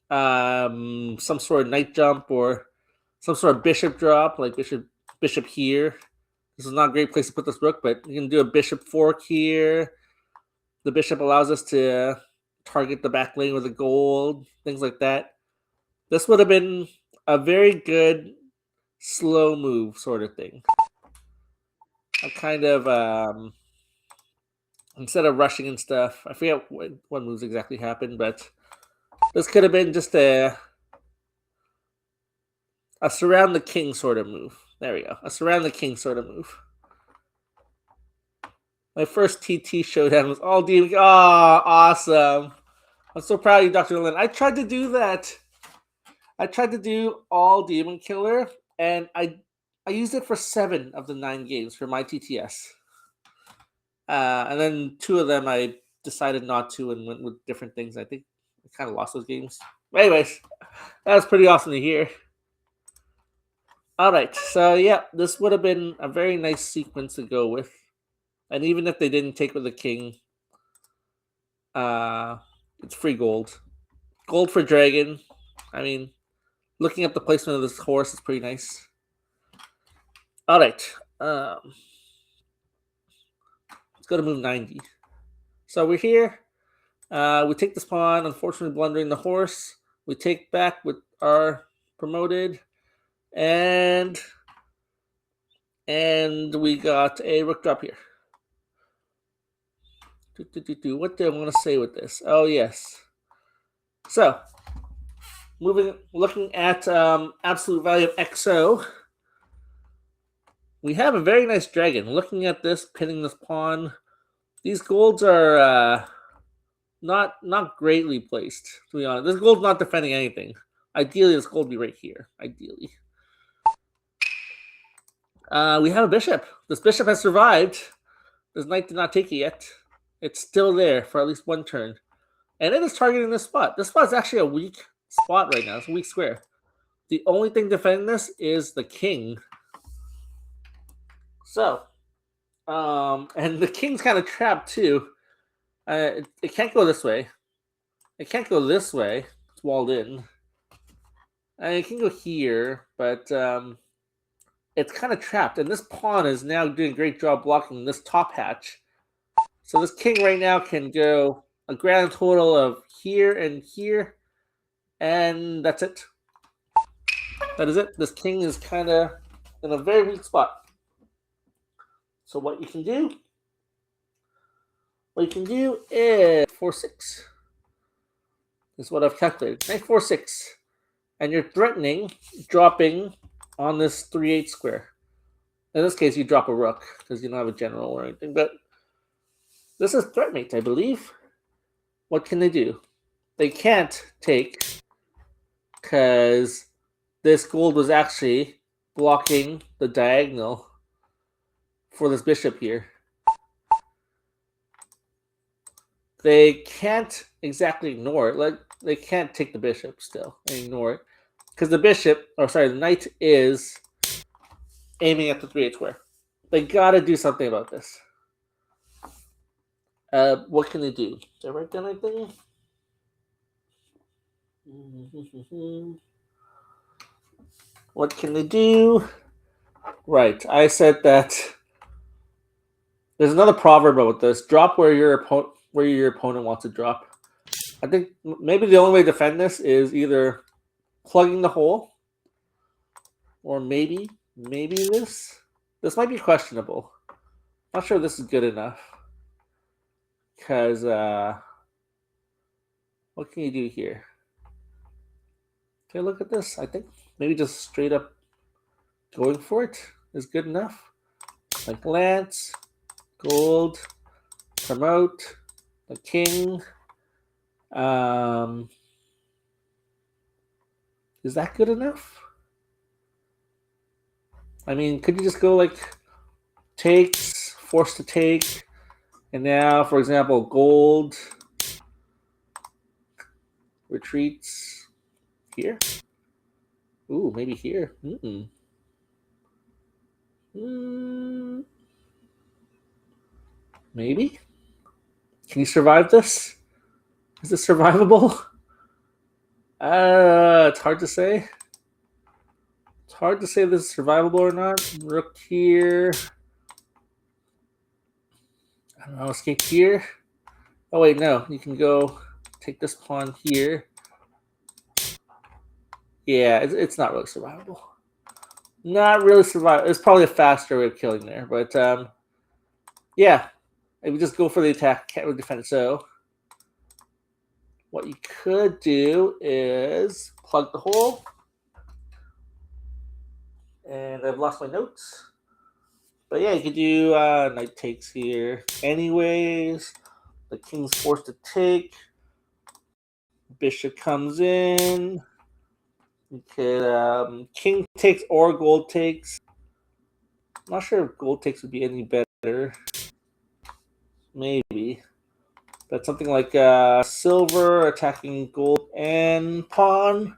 Speaker 1: some sort of knight jump or some sort of bishop drop, like bishop here. This is not a great place to put this rook, but you can do a bishop fork here. The bishop allows us to target the back lane with a gold, things like that. This would have been a very good slow move sort of thing. A kind of instead of rushing and stuff. I forget what moves exactly happened, but this could have been just a surround the king sort of move. There we go. A surround the king sort of move. My first TT showdown was all demon. Oh, awesome. I'm so proud of you, Dr. Lin. I tried to do that. I tried to do all demon killer, and I used it for 7 of the 9 games for my TTS. And then 2 of them I decided not to and went with different things. I think I kind of lost those games. But anyways, that was pretty awesome to hear. All right, so yeah, this would have been a very nice sequence to go with. And even if they didn't take with the king, it's free gold. Gold for dragon. I mean, looking at the placement of this horse is pretty nice. All right. Let's go to move 90. So we're here. We take this pawn, unfortunately blundering the horse. We take back with our promoted. And we got a rook drop here. What do I want to say with this? Oh, yes. So, looking at absolute value of XO, we have a very nice dragon. Looking at this, pinning this pawn, these golds are not greatly placed, to be honest. This gold's not defending anything. Ideally, this gold would be right here. Ideally. We have a bishop. This bishop has survived. This knight did not take it yet. It's still there for at least 1 turn. And it is targeting this spot. This spot is actually a weak spot right now. It's a weak square. The only thing defending this is the king. So, and the king's kind of trapped too. It can't go this way. It can't go this way. It's walled in. It can go here, but it's kind of trapped. And this pawn is now doing a great job blocking this top hatch. So this king right now can go a grand total of here and here. And that's it. That is it. This king is kind of in a very weak spot. So what you can do is 4-6. Is what I've calculated. Knight 4-6. And you're threatening dropping on this 3-8 square. In this case, you drop a rook because you don't have a general or anything. But this is threatmate, I believe. What can they do? They can't take because this gold was actually blocking the diagonal for this bishop here. They can't exactly ignore it. Like, they can't take the bishop still and ignore it. Because the knight is aiming at the 3-8 square. They gotta do something about this. What can they do? Did I write down anything? What can they do? Right, I said that there's another proverb about this. Drop where your opponent wants to drop. I think maybe the only way to defend this is either plugging the hole, or maybe this. This might be questionable. Not sure this is good enough. Because what can you do here? Can I look at this? I think maybe just straight up going for it is good enough. Like lance, gold, promote, the king. Is that good enough? I mean, could you just go like takes, forced to take, and now, for example, gold retreats here. Ooh, maybe here. Maybe. Can you survive this? Is this survivable? It's hard to say. It's hard to say if this is survivable or not. Rook here. I don't know, escape here. Oh wait, no. You can go take this pawn here. Yeah, it's not really survivable. Not really survivable. It's probably a faster way of killing there, but yeah. If you just go for the attack, can't really defend it. So what you could do is plug the hole. And I've lost my notes. But yeah, you could do knight takes here. Anyways, the king's forced to take. Bishop comes in. You could king takes or gold takes. I'm not sure if gold takes would be any better. Maybe. But something like silver attacking gold and pawn.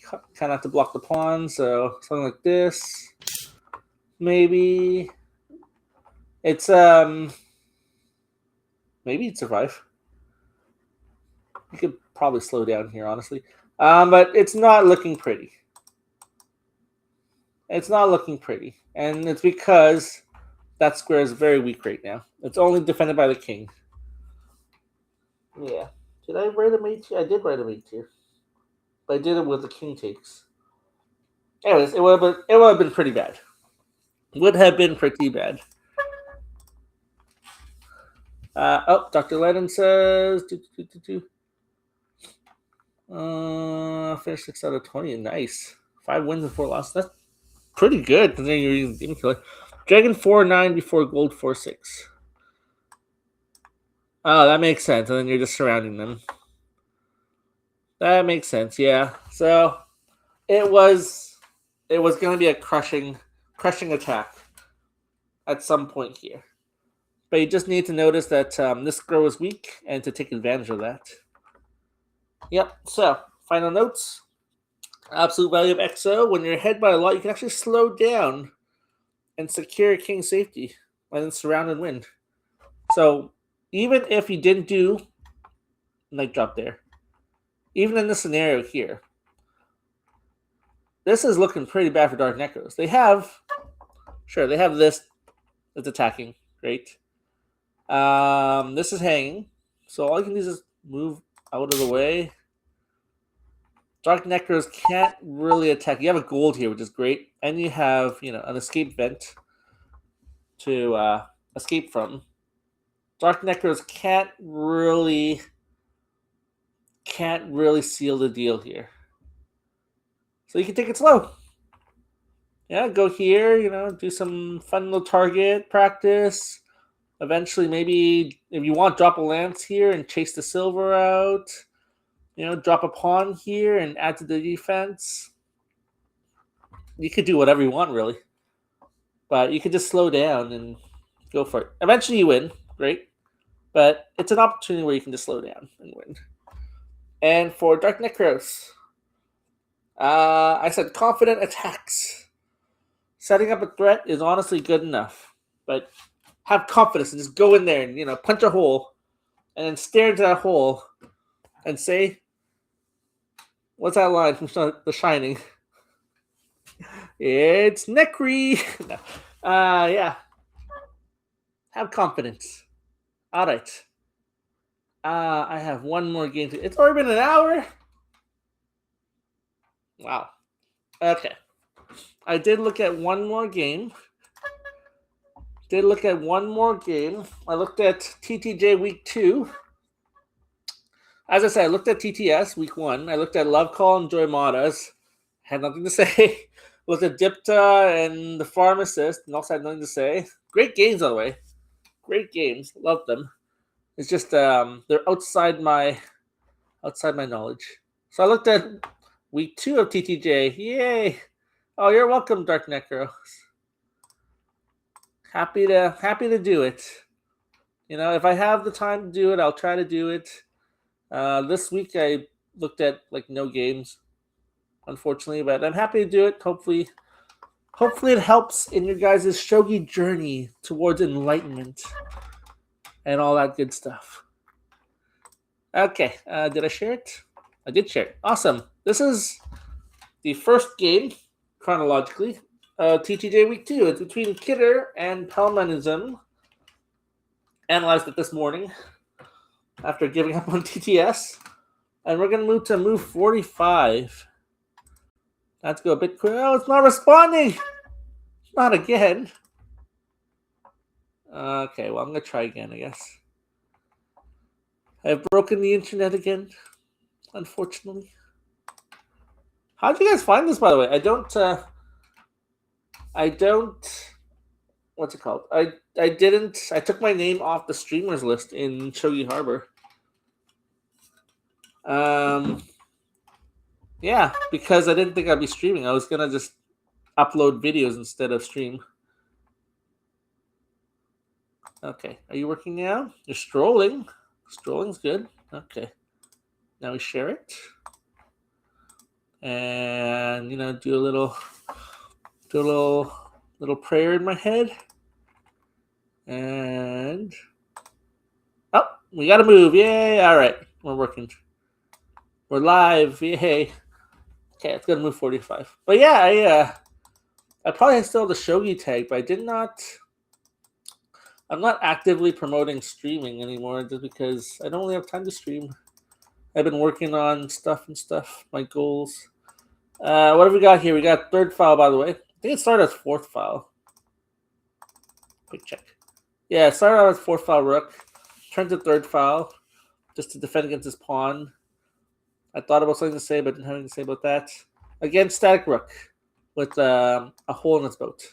Speaker 1: Kind of have to block the pawn, so something like this. Maybe. It's maybe it'd survive. You could probably slow down here, honestly. But it's not looking pretty. It's not looking pretty. And it's because that square is very weak right now. It's only defended by the king. Yeah. Did I write a mate here? I did write a mate here. But I did it with the king takes. Anyways, it would have been pretty bad. Would have been pretty bad. Dr. Lennon says... Finished 6 out of 20. Nice. 5 wins and 4 losses. That's pretty good considering you're using Demon Killer. Dragon 4-9 before gold 4-6. Oh, that makes sense. And then you're just surrounding them. That makes sense, yeah. So it was going to be a crushing attack at some point here. But you just need to notice that this square was weak and to take advantage of that. Yep, so final notes. Absolute value of XO. When you're ahead by a lot, you can actually slow down and secure king's safety and then surround and win. So even if you didn't do knight drop there, even in this scenario here, this is looking pretty bad for DarkNekros. They have this that's attacking. Great. This is hanging. So all you can do is just move out of the way. DarkNekros can't really attack. You have a gold here, which is great. And you have, an escape vent to escape from. DarkNekros can't really seal the deal here. So you can take it slow. Yeah, go here, do some fun little target practice. Eventually, maybe if you want, drop a lance here and chase the silver out. Drop a pawn here and add to the defense. You could do whatever you want, really. But you could just slow down and go for it. Eventually you win. Great. But it's an opportunity where you can just slow down and win. And for DarkNekros, I said confident attacks. Setting up a threat is honestly good enough. But have confidence and just go in there and, punch a hole. And then stare into that hole and say, what's that line from The Shining? It's Nekri. Yeah. Have confidence. All right. I have one more game. It's already been an hour. Wow. Okay. I did look at one more game. I looked at TTJ week 2. As I said, I looked at TTS week 1. I looked at Love Call and Joy Madas. Had nothing to say. Looked at Dipta and the Pharmacist, and also had nothing to say. Great games, by the way. Great games. Love them. It's just they're outside my knowledge. So I looked at week 2 of TTJ. Yay! Oh, you're welcome, DarkNekros. happy to do it. You know, if I have the time to do it, I'll try to do it. This week I looked at like no games, unfortunately, but I'm happy to do it. Hopefully it helps in your guys' shogi journey towards enlightenment and all that good stuff. Okay, did I share it? I did share it. Awesome. This is the first game, chronologically, TTJ Week 2. It's between Kidder and Pelmanism. Analyzed it this morning after giving up on TTS. And we're going to move to move 45. Let's go a bit quicker. Oh, it's not responding. Not again. Okay, well, I'm going to try again, I guess. I've broken the internet again, unfortunately. How did you guys find this, by the way? I don't, what's it called? I took my name off the streamers list in Shogi Harbor. Yeah, because I didn't think I'd be streaming. I was going to just upload videos instead of stream. Okay, are you working now? You're strolling. Strolling's good. Okay. Now we share it. And, you know, do a little prayer in my head. And oh, we gotta move. Yay. All right. We're working. We're live. Yay. Okay, it's gonna move 45. But yeah, I probably still have the Shogi tag, but I'm not actively promoting streaming anymore just because I don't really have time to stream. I've been working on stuff, my goals. What have we got here? We got third file, by the way. I think it started as fourth file. Quick check. Yeah, it started out as fourth file rook. Turned to third file just to defend against his pawn. I thought about something to say, but didn't have anything to say about that. Against static rook with a hole in its boat.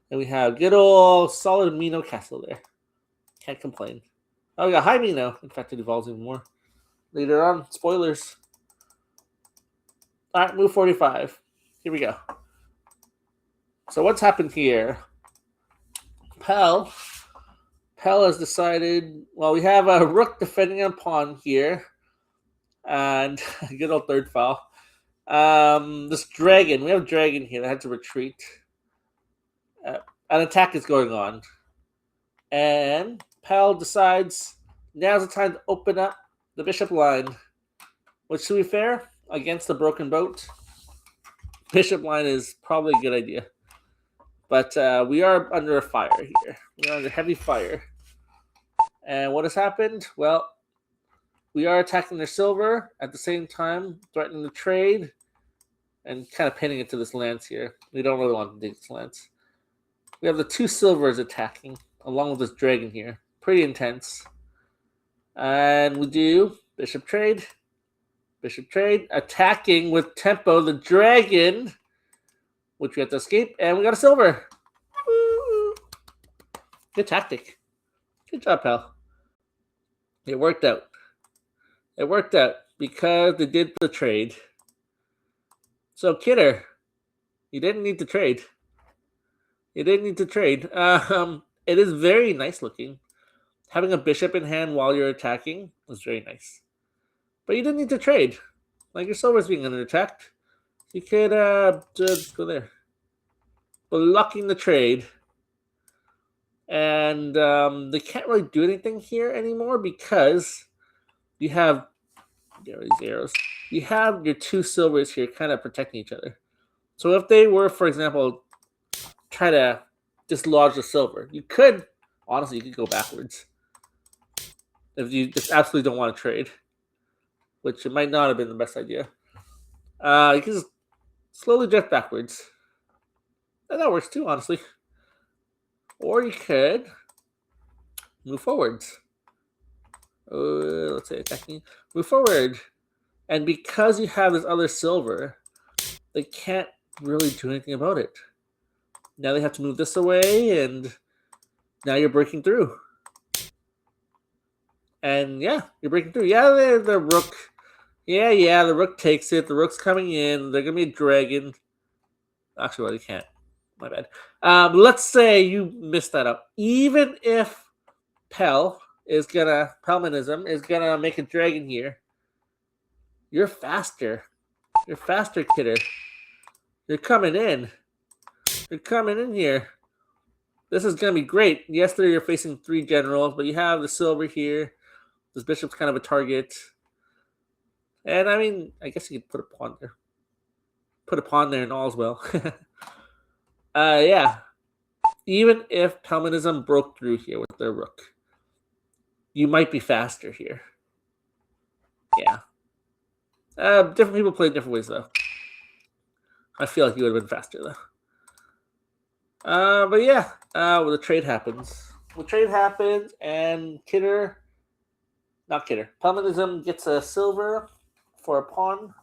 Speaker 1: And we have good old solid Mino castle there. Can't complain. Oh, we got high Mino. In fact, it evolves even more later on. Spoilers. All right, move 45. Here we go. So what's happened here? Pel has decided, well, we have a rook defending a pawn here. And good old third file. This dragon, we have a dragon here that had to retreat. An attack is going on. And Pel decides now's the time to open up the bishop line. Which, to be fair, against the broken boat, bishop line is probably a good idea. But we are under a fire here. We're under heavy fire. And what has happened? Well, we are attacking their silver at the same time, threatening the trade, and kind of pinning it to this lance here. We don't really want to dig this lance. We have the two silvers attacking, along with this dragon here. Pretty intense. And we do bishop trade, attacking with tempo the dragon, which we have to escape, and we got a silver. Woo. Good tactic. Good job, pal. It worked out. It worked out because they did the trade. So, Kidder, you didn't need to trade. It is very nice looking. Having a bishop in hand while you're attacking is very nice. But you didn't need to trade. Like, your silver's being under attack. You could just go there. Blocking the trade. And they can't really do anything here anymore because you have these arrows. You have your two silvers here kind of protecting each other. So if they were, for example, try to dislodge the silver, you could, honestly, you could go backwards. If you just absolutely don't want to trade, which it might not have been the best idea. You can just slowly drift backwards. And that works too, honestly. Or you could move forwards. Let's say attacking. Move forward. And because you have this other silver, they can't really do anything about it. Now they have to move this away, and now you're breaking through. And yeah, you're breaking through. Yeah, the rook. Yeah, the rook takes it. The rook's coming in. They're going to be a dragon. Actually, well, they can't. My bad. Let's say you missed that up. Even if Pelmanism is gonna make a dragon here, you're faster. You're faster, kidder. You're coming in. You're coming in here. This is gonna be great. Yesterday you're facing 3 generals, but you have the silver here. This bishop's kind of a target. And I mean, I guess you could put a pawn there. Put a pawn there and all's well. Yeah. Even if Pelmanism broke through here with their rook, you might be faster here. Yeah. Different people play different ways, though. I feel like you would have been faster, though. But yeah, well, the trade happens. The trade happens, and Pelmanism gets a silver for a pawn.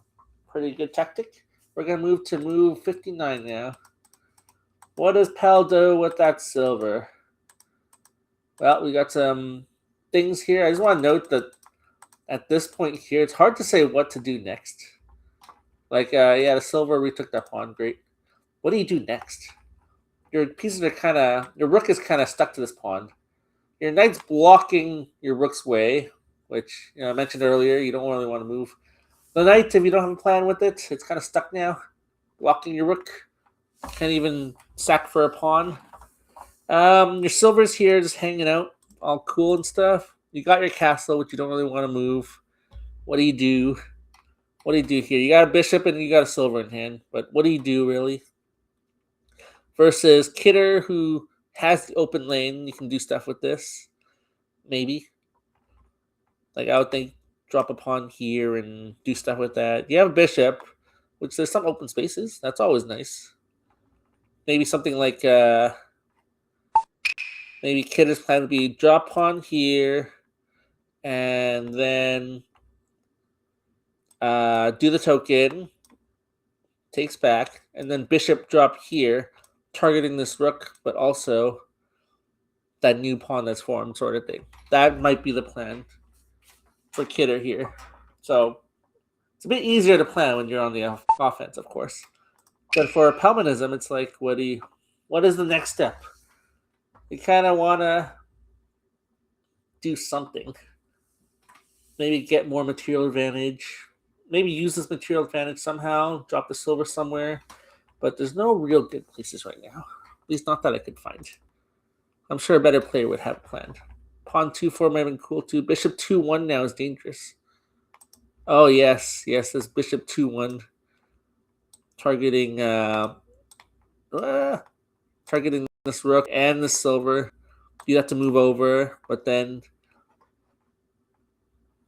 Speaker 1: Pretty good tactic. We're going to move 59 now. What does Pel do with that silver? Well, we got some things here. I just want to note that at this point here, it's hard to say what to do next. Like, yeah, the silver retook that pawn. Great. What do you do next? Your pieces are your rook is kind of stuck to this pawn. Your knight's blocking your rook's way, which I mentioned earlier. You don't really want to move the knight if you don't have a plan with it. It's kind of stuck now, blocking your rook. Can't even sack for a pawn. Your silver's here just hanging out, all cool and stuff. You got your castle, which you don't really want to move. What do you do? What do you do here? You got a bishop and you got a silver in hand, but what do you do really? Versus Kidder, who has the open lane. You can do stuff with this. Maybe. Like, I would think drop a pawn here and do stuff with that. You have a bishop, which there's some open spaces. That's always nice. Maybe something like, maybe Kidder's plan would be drop pawn here, and then do the token, takes back, and then bishop drop here, targeting this rook, but also that new pawn that's formed, sort of thing. That might be the plan for Kidder here. So it's a bit easier to plan when you're on the offense, of course. But for Pelmanism, it's like, what is the next step? You kind of want to do something. Maybe get more material advantage. Maybe use this material advantage somehow. Drop the silver somewhere. But there's no real good places right now. At least not that I could find. I'm sure a better player would have planned. Pawn 2-4 might have been cool too. Bishop 2-1 now is dangerous. Oh, yes. Yes, this bishop 2-1. Targeting this rook and the silver. You have to move over, but then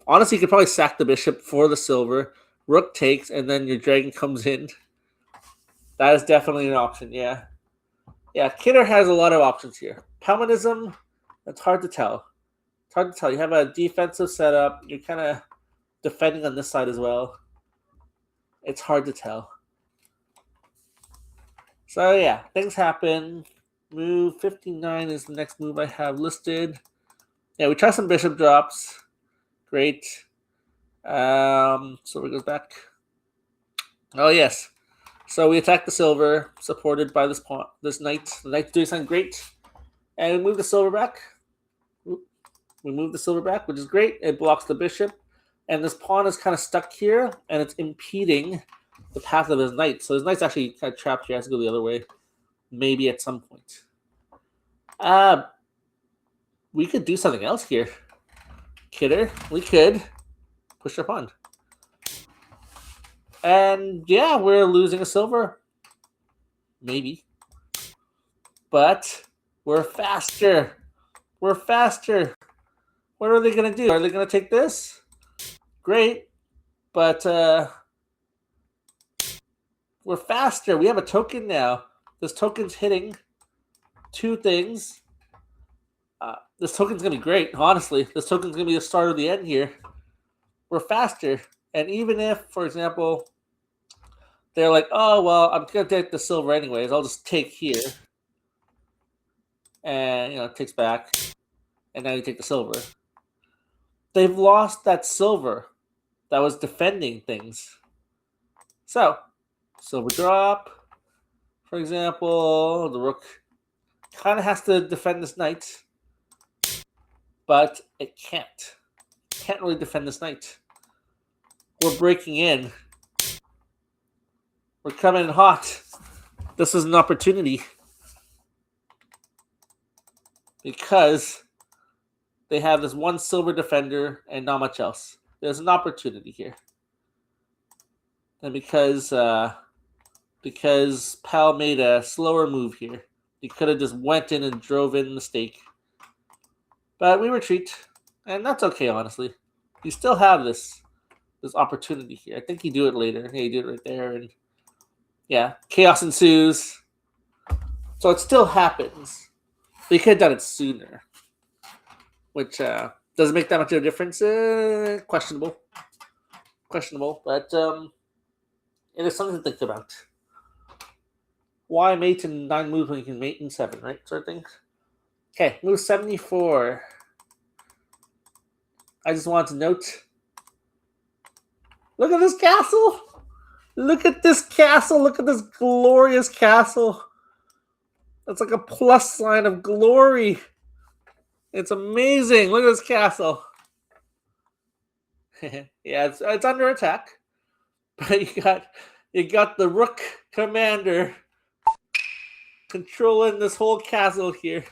Speaker 1: honestly, you could probably sack the bishop for the silver. Rook takes, and then your dragon comes in. That is definitely an option, yeah. Yeah, Kidder has a lot of options here. Pelmanism, it's hard to tell. It's hard to tell. You have a defensive setup. You're kind of defending on this side as well. It's hard to tell. So, yeah, things happen. Move 59 is the next move I have listed. Yeah, we try some bishop drops. Great. Silver goes back. Oh, yes. So we attack the silver, supported by this pawn, this knight. The knight's doing something great. And we move the silver back. We move the silver back, which is great. It blocks the bishop. And this pawn is kind of stuck here, and it's impeding the path of his knight. So his knight's actually kind of trapped here. He has to go the other way. Maybe at some point. We could do something else here. Kidder, we could push our pawn. And yeah, we're losing a silver. Maybe. But we're faster. We're faster. What are they going to do? Are they going to take this? Great. But we're faster. We have a token now. This token's hitting 2 things. This token's going to be great, honestly. This token's going to be the start of the end here. We're faster. And even if, for example, they're like, oh, well, I'm going to take the silver anyways. I'll just take here. And, it takes back. And now you take the silver. They've lost that silver that was defending things. So, silver drop For example, the rook kind of has to defend this knight, but it can't. Can't really defend this knight. We're breaking in. We're coming in hot. This is an opportunity because they have this one silver defender and not much else. There's an opportunity here, and because Pal made a slower move here, he could have just went in and drove in the stake. But we retreat, and that's okay, honestly. You still have this opportunity here. I think you do it later. Yeah, you do it right there, and yeah, chaos ensues. So it still happens. We could have done it sooner, which doesn't make that much of a difference. Questionable, but it is something to think about. Why mate in 9 moves when you can mate in 7, right? Sort of thing. Okay, move 74. I just wanted to note. Look at this castle! Look at this castle! Look at this glorious castle! That's like a plus sign of glory. It's amazing. Look at this castle. Yeah, it's under attack, but you got the Rook Commander controlling this whole castle here.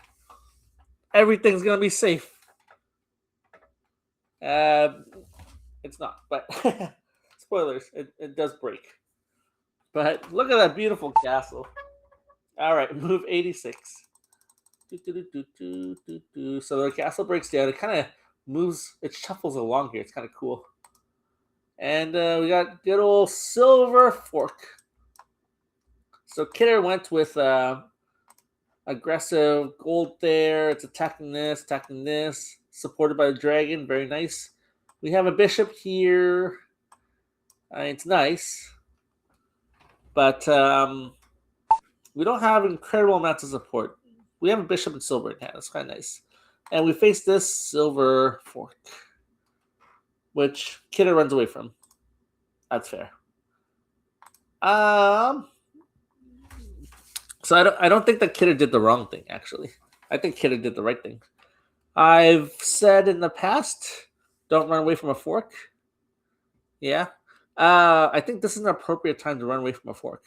Speaker 1: Everything's gonna be safe. It's not, but spoilers. It does break. But look at that beautiful castle. All right, move 86. So the castle breaks down. It kind of moves. It shuffles along here. It's kind of cool. And we got good old silver fork. So Kidder went with aggressive gold there. It's attacking this, supported by the dragon. Very nice. We have a bishop here. It's nice. But we don't have incredible amounts of support. We have a bishop and silver in hand. That's kind of nice. And we face this silver fork, which Kidder runs away from. That's fair. So I don't think that Kidder did the wrong thing, actually. I think Kidder did the right thing. I've said in the past, don't run away from a fork. Yeah. I think this is an appropriate time to run away from a fork.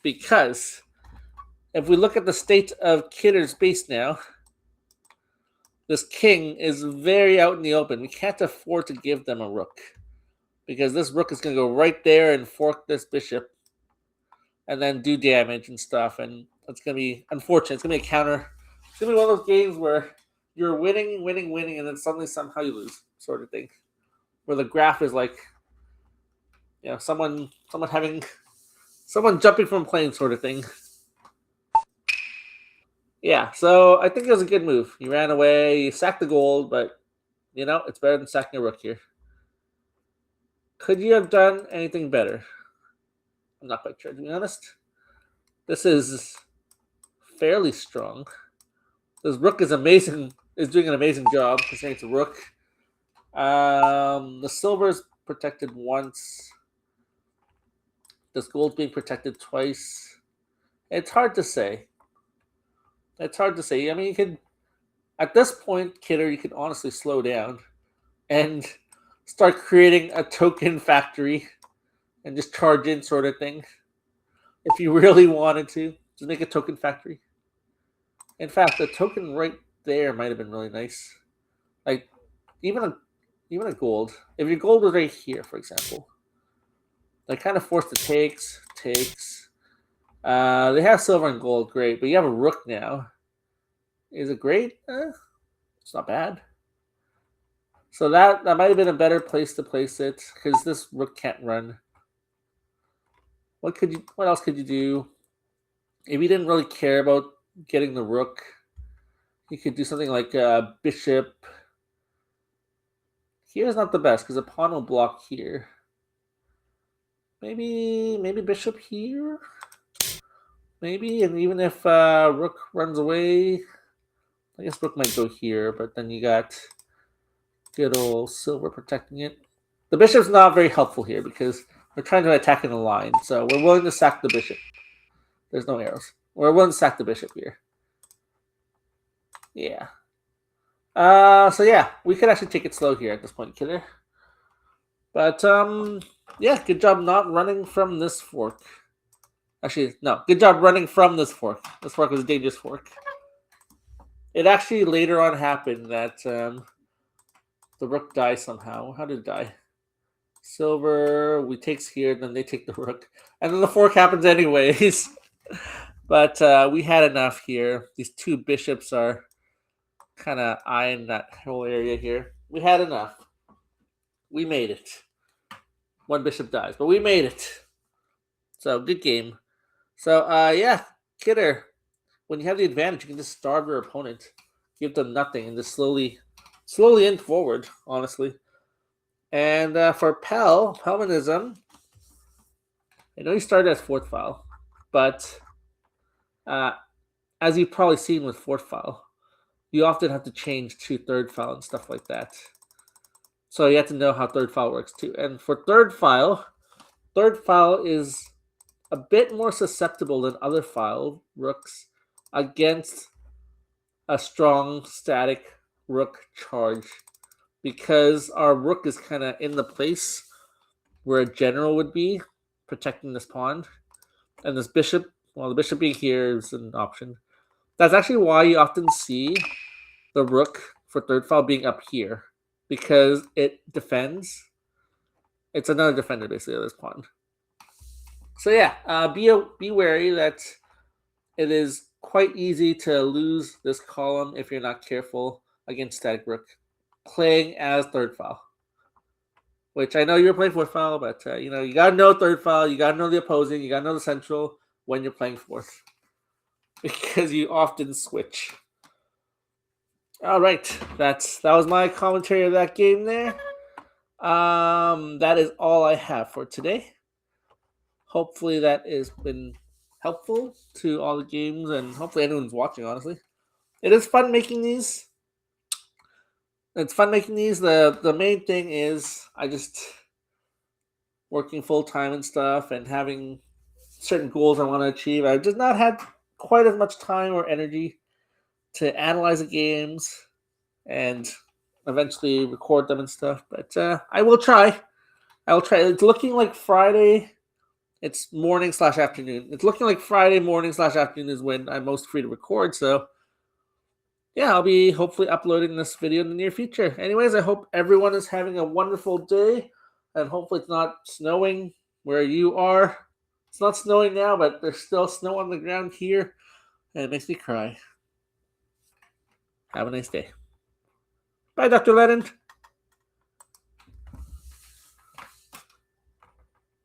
Speaker 1: Because if we look at the state of Kidder's base now, this king is very out in the open. We can't afford to give them a rook. Because this rook is going to go right there and fork this bishop. And then do damage and stuff. And it's going to be unfortunate. It's going to be a counter. It's going to be one of those games where you're winning, and then suddenly somehow you lose, sort of thing. Where the graph is like, someone jumping from a plane, sort of thing. Yeah, so I think it was a good move. You ran away, you sacked the gold, but, it's better than sacking a rook here. Could you have done anything better? I'm not quite sure, to be honest. This is fairly strong. This rook is amazing. Is doing an amazing job considering it's a rook. The silver's protected once. This gold's being protected twice. It's hard to say. I mean, you can, at this point, Kidder, you can honestly slow down and start creating a token factory and just charge in, sort of thing. If you really wanted to, just make a token factory. In fact, the token right there might have been really nice. Like, even a gold. If your gold was right here, for example, they kind of force the takes. They have silver and gold, great, but you have a rook now. Is it great? It's not bad. So that might have been a better place to place it because this rook can't run. What else could you do? If you didn't really care about getting the rook, you could do something like bishop. Here's not the best because the pawn will block here. Maybe bishop here. Maybe, and even if rook runs away, I guess rook might go here, but then you got good old silver protecting it. The bishop's not very helpful here because we're trying to attack in a line, so we're willing to sack the bishop. There's no arrows. Or it wouldn't sack the bishop here. Yeah. So yeah, we could actually take it slow here at this point, killer. But yeah, good job not running from this fork. Actually, no, good job running from this fork. This fork was a dangerous fork. It actually later on happened that the rook dies somehow. How did it die? Silver, we takes here, then they take the rook. And then the fork happens anyways. But we had enough here. These two bishops are kind of eyeing that whole area here. We had enough. We made it. One bishop dies, but we made it. So, good game. So, yeah, Kidder, when you have the advantage, you can just starve your opponent. Give them nothing and just slowly in forward, honestly. And for Pelmanism, I know he started as fourth file, but as you've probably seen with fourth file, you often have to change to third file and stuff like that. So you have to know how third file works too. And for third file is a bit more susceptible than other file rooks against a strong static rook charge, because our rook is kind of in the place where a general would be, protecting this pawn. And this bishop, well, the bishop being here is an option. That's actually why you often see the rook for third file being up here, because it defends. It's another defender, basically, of this pawn. So yeah, be wary that it is quite easy to lose this column if you're not careful against static rook playing as third file. Which I know you're playing fourth file, but you gotta know third file, you gotta know the opposing, you gotta know the central when you're playing fourth, because you often switch. All right, that was my commentary of that game there. That is all I have for today. Hopefully that has been helpful to all the games, and hopefully anyone's watching, honestly. It is fun making these. It's fun making these. The main thing is I just working full time and stuff and having certain goals I want to achieve. I've just not had quite as much time or energy to analyze the games and eventually record them and stuff. But I will try. It's looking like Friday. It's morning/afternoon. It's looking like Friday morning/afternoon is when I'm most free to record. So yeah, I'll be hopefully uploading this video in the near future. Anyways, I hope everyone is having a wonderful day, and hopefully it's not snowing where you are. It's not snowing now, but there's still snow on the ground here, and it makes me cry. Have a nice day. Bye, Dr. Lennon.